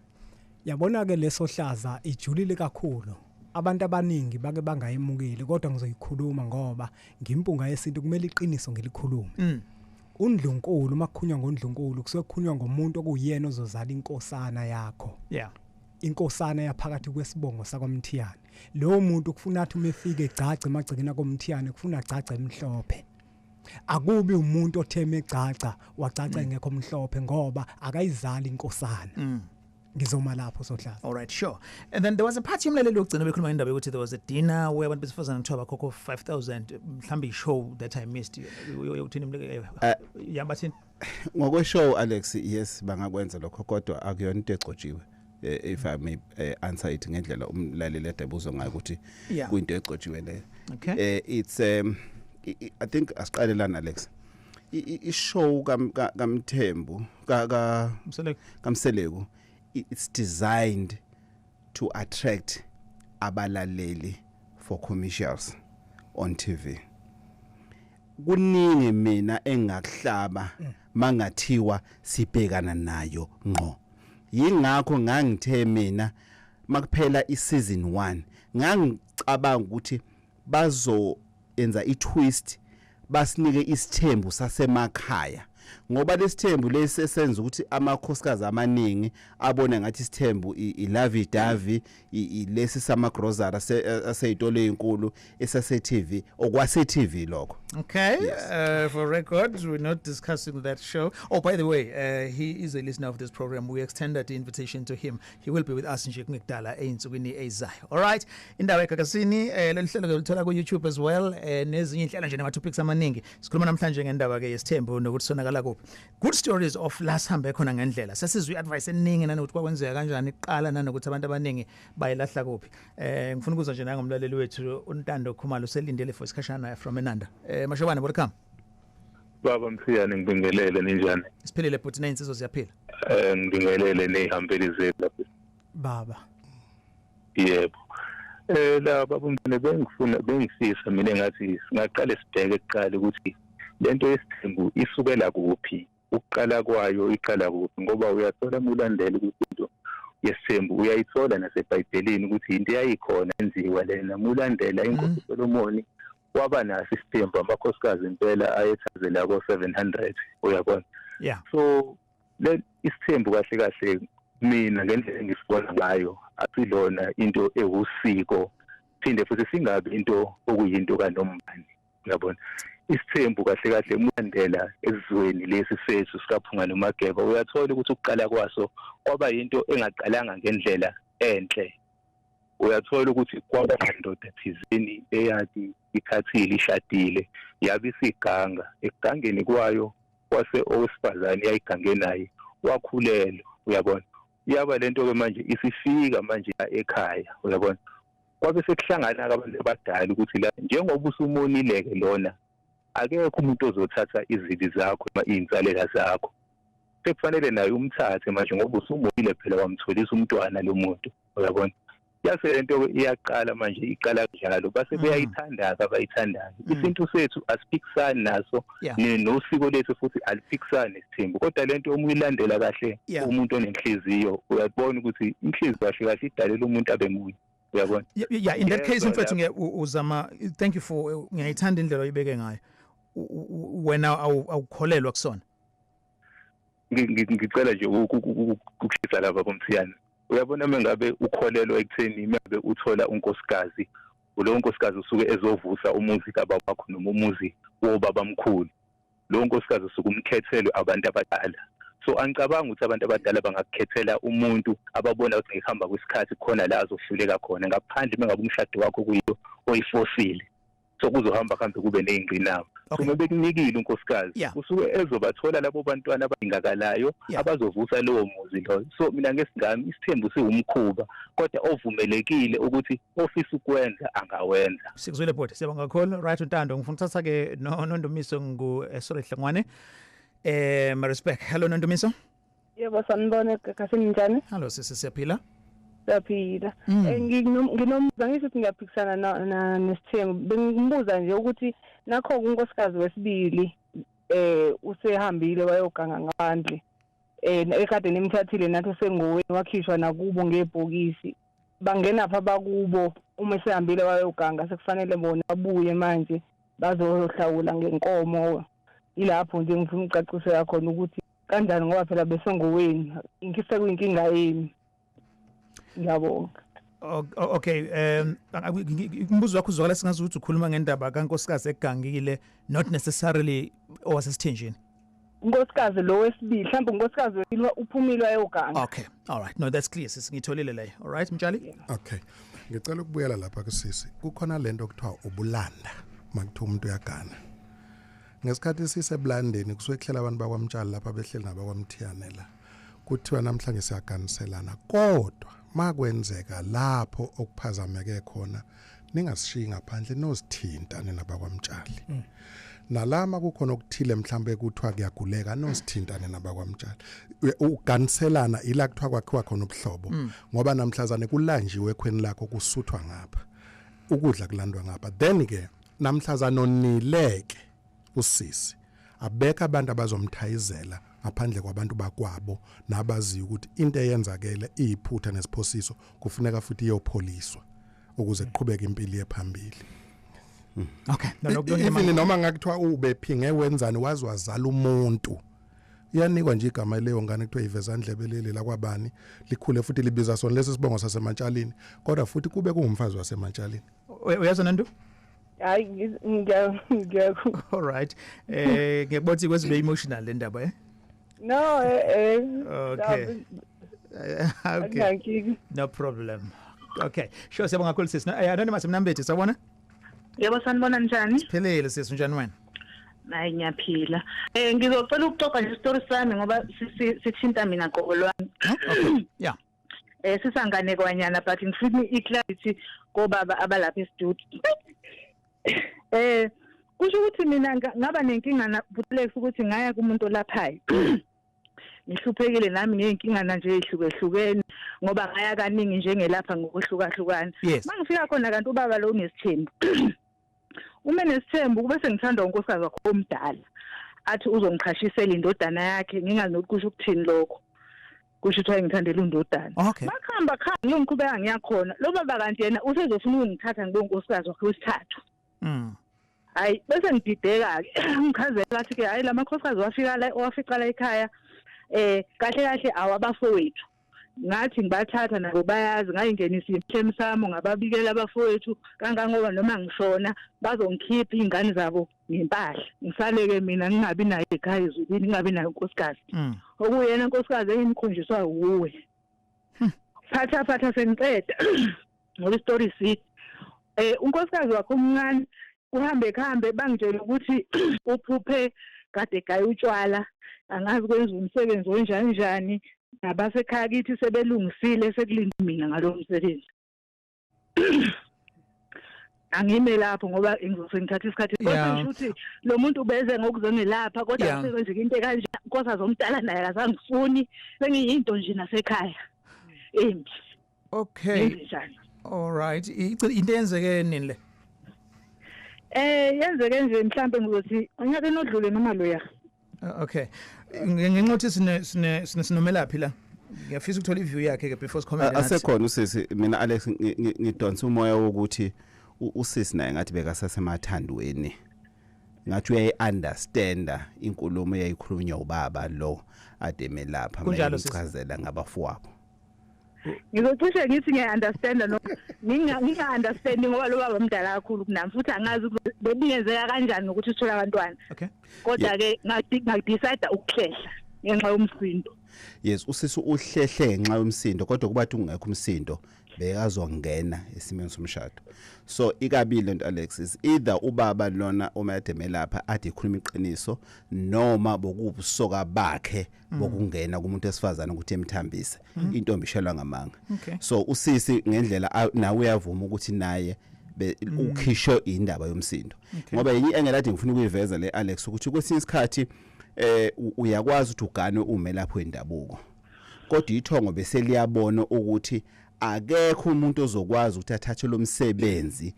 Yabona ke leso hlaza ijulile kakhulu. Abantu abaningi bake bangayemukeli kodwa ngizoyikhuluma ngoba ngimpunga yesintu kumele iqiniso ngilikhuluma. Undlunkulu makukhunywa ngondlunkulu kusuke kukhulunywa ngomuntu okuyena ozozala inkosana yakho. Yeah. Inkosana yaphakathi kwesibongo sakwaMthiyane. Lo muntu kufuna athi umefike egcace emagcikeni kwaMthiyane kufuna agcace emhlophe. Akubi umuntu otheme egcaca wagcaca engekho mhlophe ngoba akayizali inkosana. Ngizoma lapho sohlaza. All right, sure. And then there was a party umlaleli ogcina bekhuluma indaba ukuthi there was a dinner where abantu besifazana kuthiwa bakhokho 5,000 mhlambi show that I missed. Uthini mleke yamba thini? Ngokwe show Alex yes bangakwenza lokho kodwa akuyona into egcotshiwe. If I may answer it ngendlela umlaleli edebuzo ngayo ukuthi kuyinto egcotshiwe le. Okay. It's I think asiqalelana Alex. I-show kaMthembu kaMseleku it's designed to attract abalaleli for commercials on TV. Kuningi mina engakuhlaba mangathiwa sibhekana nayo ngqo. Yingakho ngangithe mina makuphela iseason 1 ngangicabanga ukuthi bazoenza itwist basinike isithembu sasemakhaya ngoba lesithembu lesesenza ukuthi amakhosikazi amaningi abone ngathi isithembu ilavi davi lesi sama grocery aseyitolo ezinkulu esase TV okwase TV lokho. Okay. Yes. For record, we're not discussing that show. Oh, by the way, he is a listener of this program. We extended the invitation to him. He will be with us in Ngikudala einsukwini ezayo. All right. Indaba Gagasini lelihlelo ngilithola ku YouTube as well. Nezinye inhlelo nje nama topics amaningi. Sikhuluma namhlanje ngendaba ke yesithembu nokuthi sonakala kuphi. Good stories of last hambe khona ngendlela. Sesizwe advice eningi nanokuthi kwakwenzeka kanjani iqala nanokuthi abantu abaningi bayilahla kuphi. Ngifuna ukuzwa nje nangomlaleli wethu uNtando Khumalo selindele for isikhashana from Enanda. Mashobane welcome. Baba Mthiyane ngibingelele ninjani? Siphilile but nensizwe ziyaphila. Ngibingelele nehambeli zethu. Baba. Yebo. La baba Mthiyane bengifisa mina engathi singaqale sibheke ekuqala ukuthi lento yesithembu isukela kuphi? Ukuqala kwayo iqala kuphi ngoba uyathola ulandela ukuthi into yesithembu uyayithola naseBhayibhelini ukuthi into yayikhona enziwa lena ulandela inkosi Solomon waba naso isithembu amakhosikazi impela ayethazela ko 700 uyabona. Yeah. So le isithembu kahle kahle mina ngendlela engisibona ngayo asilona into ewusiko phinde futhi singabi into okuyinto kaNombani uyabona. Isithembu kahle kahle umlandela ezweni lesi sethu sikaphunga noMageba uyathola ukuthi ukuqala kwaso kwaba into engaqalanga ngendlela enhle. Uyathola ukuthi kwaba indoda thizeni eyathi ikhathile ishadile yabisiganga egangeni kwayo kwase owesifazane yayigange naye wakhulelwa uyabona. Yaba lento ke manje isifika manje ekhaya uyabona. Kwabe sekuhlangana abantu abadala ukuthi la njengoba usumonile ke lona akekho umuntu ozothatha izibi zakho izinsalela zakho. Sekufanele naye umthathe manje ngoba usumonile phela wamtholisa umntwana lo muntu uyabona. yase lento iyaqala manje iqala njalo base beyayithanda abayithandayo isintu sethu asiphikisani naso nosiko lethu futhi aliphikisani nesithembu kodwa lento omuyilandela kahle umuntu onenhliziyo uyabona ukuthi inhliziyo kahle kahle idalela umuntu abemunye uyabona yeah in that case mfethu uzama thank you for ngiyayithanda indlela oyibeke ngayo wena awukholelwa kusona ngicela nje ukuhlisa lapha koMthiyane uyabona mengabe ukholelwa ekutheni mengabe uthola unkosikazi lo nkosikazi usuke ezovusa umuzi kababa wakho noma umuzi wobaba mkhulu lo nkosikazi usuke umkhethelwe abantu abadala so angicabanga ukuthi abantu abadala bangakukhethela umuntu ababona ukuthi ngihamba kwesikhathi khona la azohluleka khona ngaphandle mengabe umshado wakho kuyiyo oyifosile so kuzohamba kambe kube nezingqinamba uma bekunikile unkosikazi usuke ezobathola labo bantwana abadingakalayo abazovusa lowo muzi lo so mina ngesingami isithembu siwumkhuba kodwa ovumelekile ukuthi ofisa ukwenza angawenza sikuzwile bodi siyabonga kakhulu right untando ngifuna ukuthatha ke nondumiso sorry Hlangwane my respect hello nondumiso yebo sanibona Gagasi njani hello sisi siyaphila saphila nginombuzo ngisho ukuthi ngiyaphikisana nesithembu bengimbuza nje ukuthi nakho unkosikazi wesibili usehambile wayoganga ngaphandle ekade nemthathile nathi sengoweni wakhishwa nakubo ngebhokisi bangena pha bakubo uma sehambile wayoganga sekufanele bona babuye manje bazohlawula ngenkomo ilapho nje ngifuna ucacisa khona ukuthi kanjani ngoba phela besengoweni ngifisa kuyinkinga yini ngiyabonga okay umbuzo wakho uzwakala singazi ukuthi ukhuluma ngendaba kankosikazi egangile not necessarily owasesithenjini unkosikazi lo wesibili mhlawumbe unkosikazi uphumile ayoganga okay all right no that's clear sisingitholile leyo all right Mtshali okay ngicela ukubuyela lapha kusisi kukhona lento okuthiwa ubulanda makuthiwa umuntu uyagana ngesikhathi siseblandeni kusuke kuhlela abantu bakwaMtshali lapha behleli nabakwaMthiyane la kuthiwa namhlanje siyaganiselana kodwa makwenzeka lapho okuphazameke khona ningasishiyi ngaphandle nosithinta nabakwaMtshali nalama kukhona okuthile mhlambe kuthiwa kuyaguleka nosithintane nabakwaMtshali uganiselana ila kuthiwa kwakhiwa khona ubuhlobo ngoba namhlazane kulanjiwe ekhweni lakho kusuthwa ngapha ukudla kulandwa ngapha then ke namhlazane onileke usisi abeka abantu abazomthayizela ngaphandle kwabantu bakwabo nabaziyo ukuthi into eyenzakele iyiphutha nesiphosiso kufuneka futhi iyopholiswa ukuze kuqhubeke impilo yephambili okay even noma ngakuthiwa ubephinge wenzani wazi wazala umuntu iyanikwa nje igama leyo ngane kuthiwa ivezandlebe leli la kwabani likhule futhi libiza sona lesi sibongo saseMantshalini kodwa futhi kube kungumfazi waseMantshalini uyazi nantu hayi all right ngebothi kwezibe emotional le ndaba no okay okay no problem okay sure siyabonga kakhulu sis anonymous mnambethi sabona yebo sanibona njani siphelele sis unjani wena hayi ngiyaphila ngizocela ukuxoxa nje story sami ngoba sithinta mina qobo lwami okay yeah sisangane kwanyana but ngifuna iclarity kobaba abalapha e-studio kusho ukuthi mina ngaba nenkinga nabutlex ukuthi ngaya kumuntu laphayo ngihluphekile nami ngenkinga nje ehlukehlukene ngoba ngaya kaningi njengelapha ngokuhlukahlukana mangifika khona kanti ubaba lo unesithembu uma nesithembu kube sengithanda unkosikazi wakho omdala athi uzongiqhashisela indodana yakhe ngingazi nokusho ukuthini lokho kusho ukuthi ngithandela indodana makhamba ngiyongiqhubeka ngiyakhona lo baba kanti yena usezofuna ukungithatha ngibe unkosikazi wakhe wesithathu hayi bese ngidideka ke ngichazela athi ke hayi lamakhosikazi wafica la ekhaya kahle kahle awabafowethu ngathi ngibathatha nabo bayazi ngayingenisa imhlemi sami ngababikela abafowethu kangangoba noma ngishona bazongikhipha izingane zabo ngempahla ngisaleke mina ngingabi nayo ekhaya ezulwini ngingabi nayo unkosikazi okuyena unkosikazi engimkhonjiswa uwe phatha sengiceda ngoba istory side unkosikazi wakho omncane uhambe bangitshela ukuthi uphuphe kade gaya utshwala angazi kwenza umsebenzi onjani nabasekhaya kithi sebelungisile sekulinda mina ngalo msebenzi angime lapho ngoba ngizosengithatha isikhathi kodwa ukuthi lo muntu ubeze ngokuzongelapha kodwa sekwenzeka into kanje inkosi zomdala naye akazangifuni sengiyinto nje nasekhaya embi okay All right. Into yenzeke nini le? Yenzeke nje mhlambe ngizothi unyaka enodlule noma loya. Okay. Ngenxa sinomelaphi la? Ngiyafisa ukuthola iview yakhe ke before sikhomele nathi. Asekhona usisi mina Alex ngidonsa umoya wokuthi usisi naye ngathi bekasasemathandweni. Ngathi uyayiunderstanda inkulumo eyayikhulunywa ubaba lo ademe lapha mayichazela ngabafowabo. Ngizocishe ngithi ngiyaunderstanda no nginga-understandi ngoba lo baba mdala kakhulu kunami futhi angazi ukuthi bebingenzeka kanjani ukuthi uthola abantwana. Okay. Kodwa-ke ngidecide ukuhlehla ngenxa yomsindo. Yes, usisi uhlehle ngenxa yomsindo kodwa kubathi ungekho umsindo bekazongena esimeni somshado. So ikabili lento Alex is either ubaba lona omademe lapha athi ikhuluma iqiniso noma bokubusoka bakhe bokungena kumuntu esifazana ukuthi emthambise intombi ishelwa ngamanga. So usisi ngendlela nawe uyavuma ukuthi naye ukhisho indaba yomsindo. Ngoba yenye engelade ngifuna ukuyiveza le Alex ukuthi kwesinye isikhathi uyakwazi ukuthi ugane umelapho wendabuko. Kodwa ithongo bese liyabona ukuthi akekho umuntu ozokwazi ukuthi athathe lo msebenzi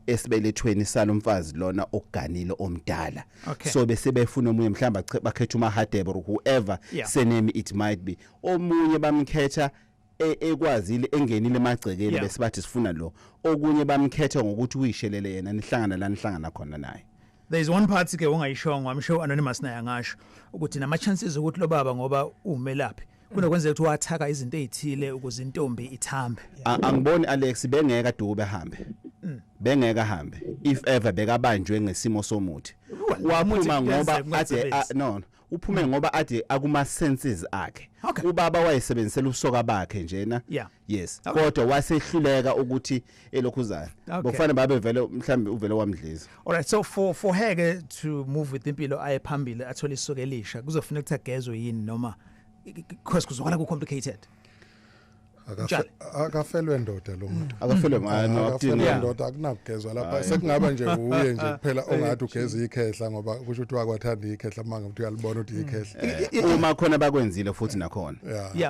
esibelethweni salomfazi lona oganile omdala. So bese befuna omunye mhlamba bakhetha uMahadebe whoever sename it might be. Omunye bamkhetha ekwazile engenile emagcekeni bese bathi sifuna lo. Okunye bamkhetha ngokuthi uyishelele yena nihlangana la nihlangana khona naye. There is one part ke ungayishongo I'm sure Anonymous naye angasho ukuthi nama chances ukuthi lo baba ngoba umelaphi kunokwenzeka ukuthi wathaka izinto ezithile ukuze intombi ithambe. Angiboni Alex bengeka dube hambe. Bengeka hambe if ever bekabanjwe ngesimo somuthi. Waphuma ngoba ade no uphume ngoba ade akuma senses akhe. Ubaba wayesebenzisela ubusoka bakhe njena. Yes. Kodwa wasehluleka ukuthi elokhuzana. Bokufana babe vele mhlambe uvele wamdliza. All right, so for her to move with impilo ayephambili athola isoka elisha kuzofuneka ukuthi agezwe yini noma because kuzokala ku complicated. Akafelwe ndoda lo muntu. Akafelwe manje akafelwe ndoda akunakugezwa lapha sekungaba nje uye nje kuphela ongathi ugeza ikhehla ngoba kusho ukuthi wakwathanda ikhehla manje ukuthi uyalibona ukuthi ikhehla. Uma khona bakwenzile futhi nakhona.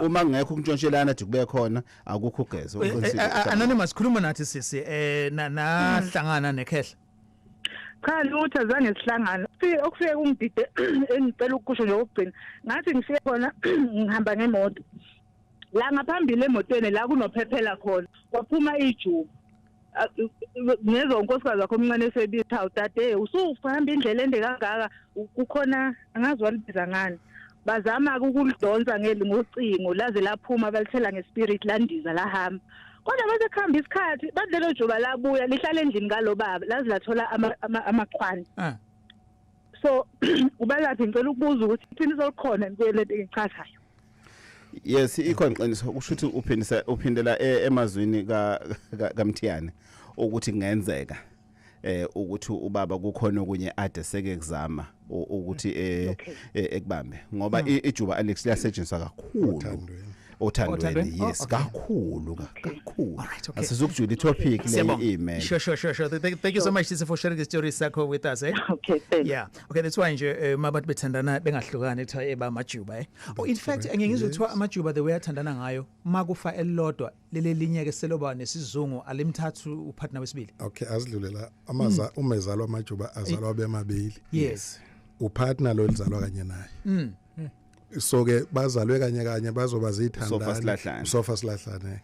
Uma ngekho ukuntshontshela athi kube khona akukho ugeza. Anonymous khuluma nathi sisi nahlangana nekhehla. Cha lutho azange sihlangana. Okufike kungidide engicela ukusho nje ukugcina. Ngathi ngifike khona ngihamba ngemoto. La ngaphambili emotweni la kunophephela khona. Waphuma ijuba. Ngezwe unkosikazi wakho omncane esebithi hawu tate usufamba indlela ende kangaka kukhona angazi walibiza ngani. Bazama ukulidonsa ngocingo laze laphuma balithela ngespirit landiza lahamba. Kodwa mase khamba isikhathi badlelo juba labuya lihlala endlini ngalo baba lazi lathola amaqhwane. So ubalaphi ngicela ukubuza ukuthi iqiniso likhona ngiyelento engichazayo. Yes ikhona iqiniso ukusho ukuthi uphindela emazwini kaMthiyane ukuthi kungenzeka ukuthi ubaba kukhona okunye ade seke kuzama ukuthi ekubambe ngoba ijuba Alex liyasetshenziswa kakhulu othandweni yes kakhulu. Asizokujula itopic le email. Sure. Thank you so much for sharing the story sakho with us Okay, thanks. Yeah. Okay, that's why nje mabathi bethandana bengahlukani ekuthiwa eba majuba in fact ngingizwe kuthiwa amajuba the way athandana ngayo makufa elilodwa lele linye ke seloba nesizungu alimthathu upartner wesibili. Okay, azidlulela umezalo amajuba azalwa bemabili. Yes. Upartner lo lizalwa kanye naye. So ke bazalwe kanye bazoba zithandana sofa silahlane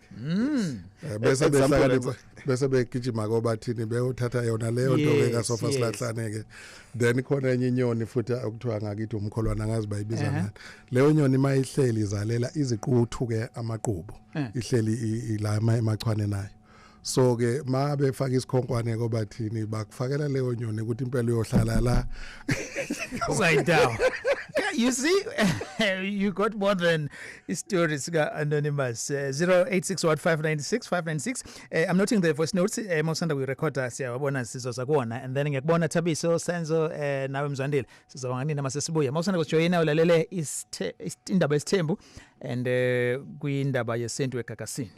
bese behlakana bese begijima kobathini beyothatha yona leyo nto ke ka sofa silahlane ke then khona enye inyoni futhi okuthiwa ngakithi umkholwana ngazi bayibiza ngani leyo nyoni mayihleli izalela iziquthu ke amaqhubu ihleli ilama emachwane nayo. So ke mabe faka isikhonkwane kobathini bakufakela leyo nyoni ukuthi impela uyohlala la. Saydaw. You see, you got more than stories Anonymous. 0861596596. I'm noting the voice notes. Mosanda we record siyabona sizo zakona and then ngiyakubona Thabiso Senzo nawe Mzwandile sizawangani namasesibuya. Mosanda kujoyina ulalele Indaba YeSintu and kuIndaba YeSintu eGagasini.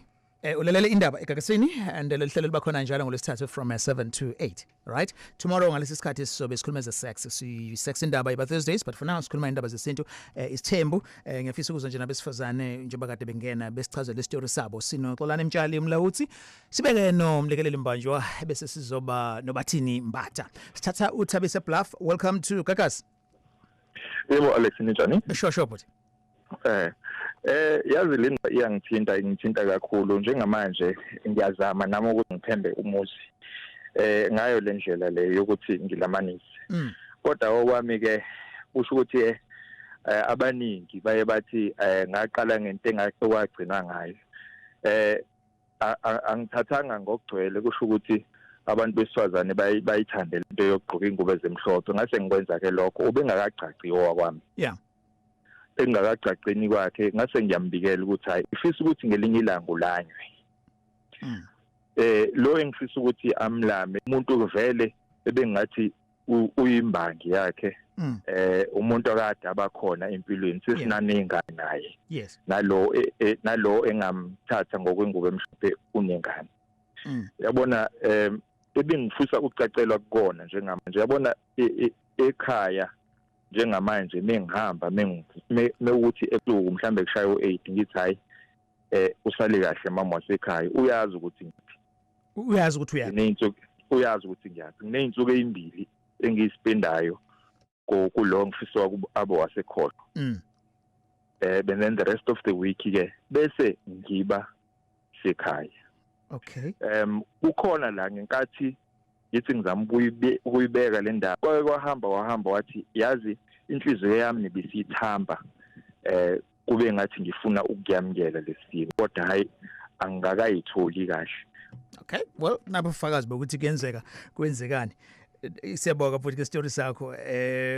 Ulalele indaba eGagasini and lihlelo libakhona njalo ngolesithathu from 7 to 8, right? Tomorrow ngalesi sikhathi sizobe sikhuluma sex, sex indaba iba Thursdays, but for now sikhuluma indaba zesintu. Isithembu ngiyafisa ukuzwa nje nabesifazane njengoba kade bengena besichazela istory sabo. Sinoxolana Mtshali umlawuthi, sibeke nomlekeleli mbanjwa bese sizoba nobathini Mbatha. Sithatha uThabise Bluff. Welcome to Gagasi. Yebo Alex njani? Sure but. Yazi le ingithinta kakhulu njengamanje ngiyazama nami ukuthi ngithembe umuzi ngayo le ndlela le yokuthi ngilamanise kodwa okwami ke kusho ukuthi abaningi baye bathi ngaqala ngento engakwagcina ngayo angithathanga ngokugcwele kusho ukuthi abantu besifazane bayithandela into yokugqoka ingubo ezimhlophe ngase ngikwenza ke lokho ubengakacaci owakwami engakacaceni kwakhe ngase ngiyambikela ukuthi hayi ifisa ukuthi ngelinye ilanga ulanywe lo engifisa ukuthi amlame umuntu vele ebengathi uyimbangi yakhe umuntu akade abakhona empilweni sesinanengane naye nalo engamthatha ngokwengubo emhlophe unengane yabona ebengifisa ukucacelwa kukona njengamanje yabona ekhaya njengamanje mengihamba mewukuthi ebusuku mhlambe kushaya u8 ngithi hayi usale kahle mama wasekhaya uyazi ukuthi uyazi ukuthi ngiyaphi ngineyinsuku ezimbili engiyispendayo kulo ngifisa abo wasekholo and then the rest of the week ke bese ngiba sekhaya okay kukhona la ngenkathi yithi ngizama ukuyibeka le ndaba wahamba wathi yazi inhliziyo yami nebisithamba kube ngathi ngifuna ukuyamkela lesimo kodwa hayi angakayitholi kahle. Okay, well nabufakazi bokuthi kwenzekani siyabonga futhi ke story sakho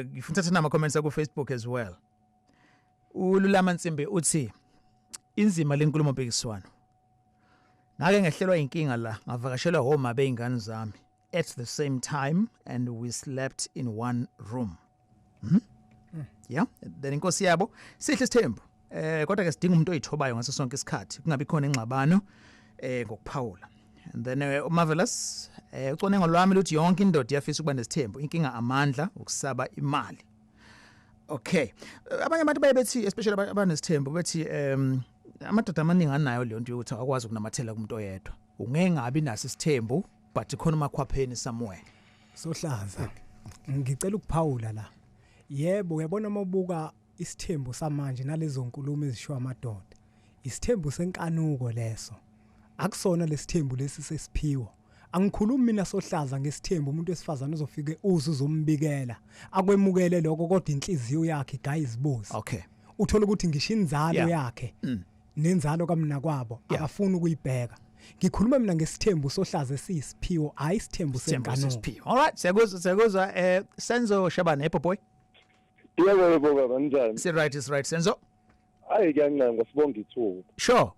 ngifuna thatha nama comments ku Facebook as well. Ululama Nsimbi uthi inzima lenkulumo mpikiswano ngake ngehlelwa inkinga la ngavakashelwa homa beingane zami at the same time and we slept in one room. Yeah, then inkosi yabo sihle Isithembu kodwa ke sidinga umuntu oyithobayo ngaso sonke isikhathi kungabi khona ingxabano ngokuphawula. And then Marvelous ucone ngolwami luthi yonke indoda iyafisa ukuba nesithembu inkinga amandla ukusaba imali. Okay, abanye abantu bayebethi especially abanesithembu bethi amadoda amaningi anayo leyo nto ukuthi akwazi ukunamathela kumuntu oyedwa ungeke ngabi naso isithembu but khona makhwapheni somewhere. Sohlaza ngicela ukuphawula la. Yebo uyabona mabuka isithembu samanje nalezo nkulumo ezishiwa amadoda. Isithembu senkanuko leso. Akusona lesithembu lesi sesiphiwo. Angikhulumi mina Sohlaza ngesithembu umuntu wesifazana uzofike uzombikela akwemukele lokho kodwa inhliziyo yakhe gayizibuza. Okay. Uthola ukuthi ngisho inzalo yakhe nenzalo kamna kwabo akafuni ukuyibheka. Ngikhuluma mina ngesithembu Sohlaza esisiphiwo hayi isithembu senkanuko. All right, siyakuzwa Senzo Shabane boy. Yebo baba njani? Is right Senzo. Hayi kuyanqanga sibonga ithuba. Sure.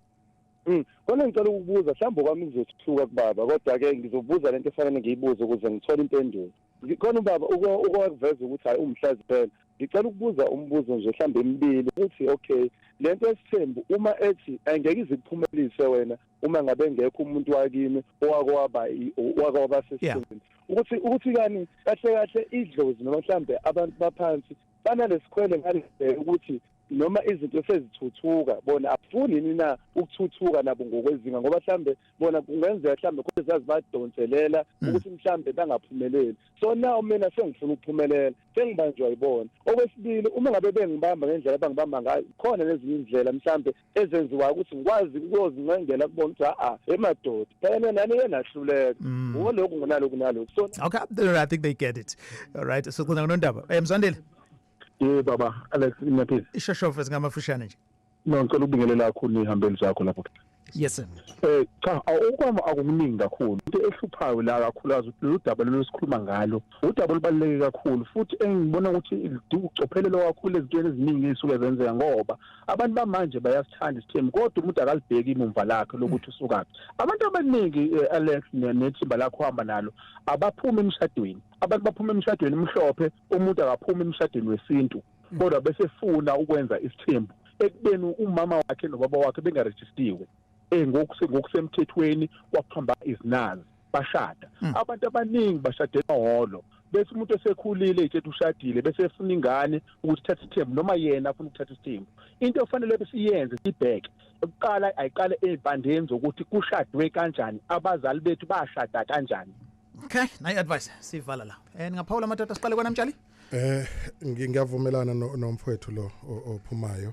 Kona ngicela ukubuza mhlawumbe kwami ngizothuka kubaba kodwa ke ngizobuza lento efanele ngiyibuze ukuze ngithole impendulo. Khona ubaba ukwaveza ukuthi hayi umhlazi phela. Ngicela ukubuza umbuzo nje mhlawumbe emibili ukuthi okay lento esithembu uma ethi angeke izikuphumelise wena uma ngabe ngekho umuntu wakini owakwaba sesithembu. Ukuthi kani kahle idlozi noma mhlawumbe abantu baphansi banalesikhwele ngale ukuthi noma izinto sezithuthuka bona afuni nina ukuthuthuka nabo ngokwezinga ngoba mhlambe bona kungenzeka mhlambe kuzazi badonselela ukuthi mhlambe bangaphumeleli so now mina sengifuna ukuphumelela sengibanjwa yibona okwesibili uma ngabe bengibamba ngendlela abangibamba ngayo khona lezinye indlela mhlambe ezenziwa ukuthi ngikwazi ukuyozincengela kubona ukuthi emadoda phela nani yenahluleka ngolokhu ngonalokhu so okay I think they get it. All right, so kuna nondaba Mzandile. Baba Alex Nyaphisi. Ishoshofu ngamafushane nje. No ngicela ukubingelela kakhulu ihambeli zakho lapho. Yes sir. Cha okwami akuningi kakhulu. Into ehluphayo la kakhulu udaba lesikhuluma ngalo. Udaba olubaluleke kakhulu futhi engibona ukuthi lidinga ucophelelo kakhulu ezintweni eziningi ezisuke zenzeka ngoba abantu bamanje bayasithanda isithembu kodwa umuntu akalibheki imumva lakhe lokuthi usukaphi. Abantu abaningi Alex nethimba lakho hamba nalo abaphuma emshadweni. Abantu baphuma emshadweni emhlophe umuntu akaphuma emshadweni wesintu kodwa bese funa ukwenza isithembu ekubeni umama wakhe nobaba wakhe bengarejistiwe ngokusemthethweni kwakuhamba izinazi bashada abantu abaningi bashadela ehholo bese umuntu esekhulile ethethe ushadile bese efuna ingane ukuthi thatha isithembu noma yena afuna ukuthatha isithembu into efanele besiyenze sibheke ukuqala ayiqale ezibandeni zokuthi kushadwe kanjani abazali bethu bashada kanjani. Okay, nayi advice sivala la. Ningaphawula amadoda siqale kwana Mtshali? Ngiyavumelana nomfowethu lo ophumayo.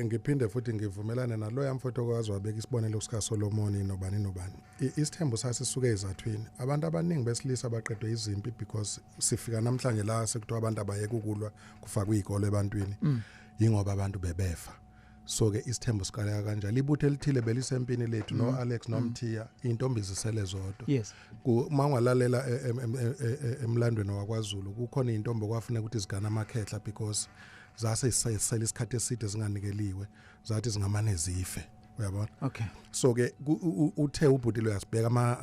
Ngiphinde futhi ngivumelana nalo yamfowethu okwazi wabeka isibonelo sika Solomon nobani. Isithembu sasisuke ezathwini. Abantu abaningi besilisa baqedwe izimpi because sifika namhlanje la sekuthiwa abantu abayeke ukulwa kufakwa izikole ebantwini. Yingoba abantu bebefa. So ke isithembu siqala kanjalo ibuthe elithile belisempini lethu no Alex no Mthiya intombi zisele zodwa. Yes. Mangalalela emlandweni wakwaZulu kukhona intombi okwafuna ukuthi zigana amakhehla because zase sisele isikhathi eside zinganikeliwe zathi zingamane zife uyabona. Okay. So ke uthe ubhuti lo yasibheka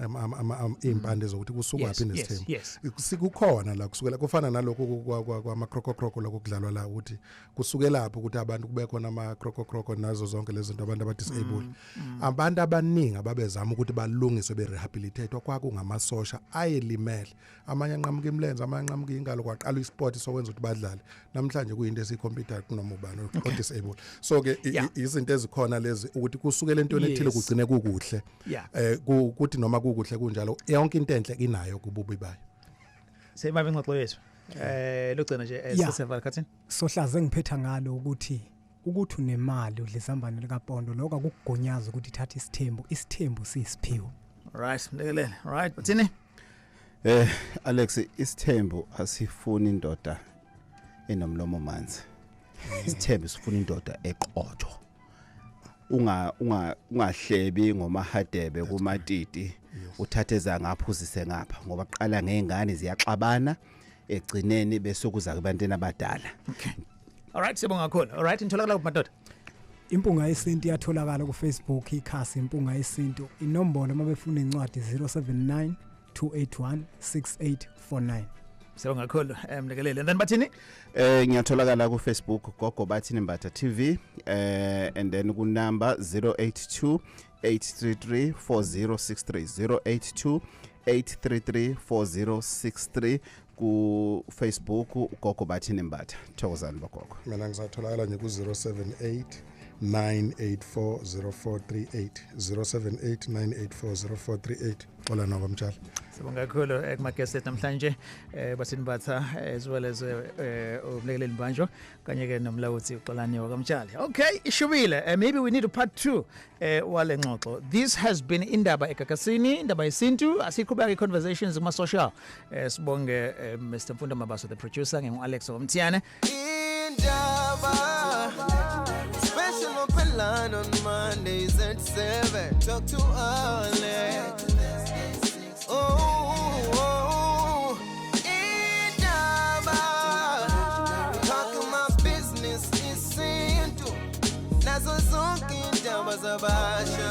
impande zokuthi kusuka aphi nesithembu. Sikukhona la kusukela kufana nalokho kwama krokokrako lokudlalwa la ukuthi kusukela lapho ukuthi abantu kube khona ama krokokrako nazo zonke lezi zinto abantu aba disabled. Abantu abaningi ababezama ukuthi balungiswe be rehabilitate kwakungamasosha ayelimele amanye anqamuka imlenze amanye anqamuka ingalo kwaqala isport sokwenza ukuthi badlale namhlanje kuyinto esicomputer kunoma ubani o disabled. So ke izinto ezikhona lezi ukuthi kusukela entweni ethile kugcine kukuhle ukuthi noma kukuhle kunjalo yonke into enhle inayo kububi bayo. Seyibabe ingxoxo yethu lugcina nje sisevala khathini sohlaze ngiphetha ngalo ukuthi unemali udlizambane likaPondo lokho akukugonyaza ukuthi ithathe isithembu sisiphiwo. Right mlekelele right bathini Alex isithembu asifuni indoda enomlomo manzi. Isithembu sifuna indoda eqotho. Ungahlebi ngomahadebe kumatiti uthathe zangapha uzise ngapha ngoba qala ngezingane ziyaxabana egcineni bese kuza kubantena abadala. Okay. All right sibonga kakhulu. All right intholakala kumadoda. Impunga yesintu iyatholakala ku Facebook ikhasi impunga yesintu inombolo mabefuna incwadi 079 281 6849. Sibonga kakhulu mlekelele and then bathini ngiyatholakala ku Facebook gogo bathini Mbatha TV and then ku number 082 833 4063 082 833 4063 ku Facebook gogo bathini Mbatha thokozani bagogo. Mina ngizatholakala nje ku 078 9840438 078 ola noma Mtshali. Sibonga kakhulu kumagesi namhlanje bathini Mbatha as well as umlekeleli Mbanjo kanye ke nomlawuthi uXolani wakamtshali. Okay ishubile maybe we need a part 2 wale ngxoxo. This has been Indaba eGagasini Indaba YeSintu asiqhubeka conversations kuma social sibonge Mr Mfunda Mabaso the producer ngingu-Alex Mthiyane. Indaba special open line on Mondays at 7 talk to Alex. Indaba talking my business isintu nazo zonke indaba zabasha.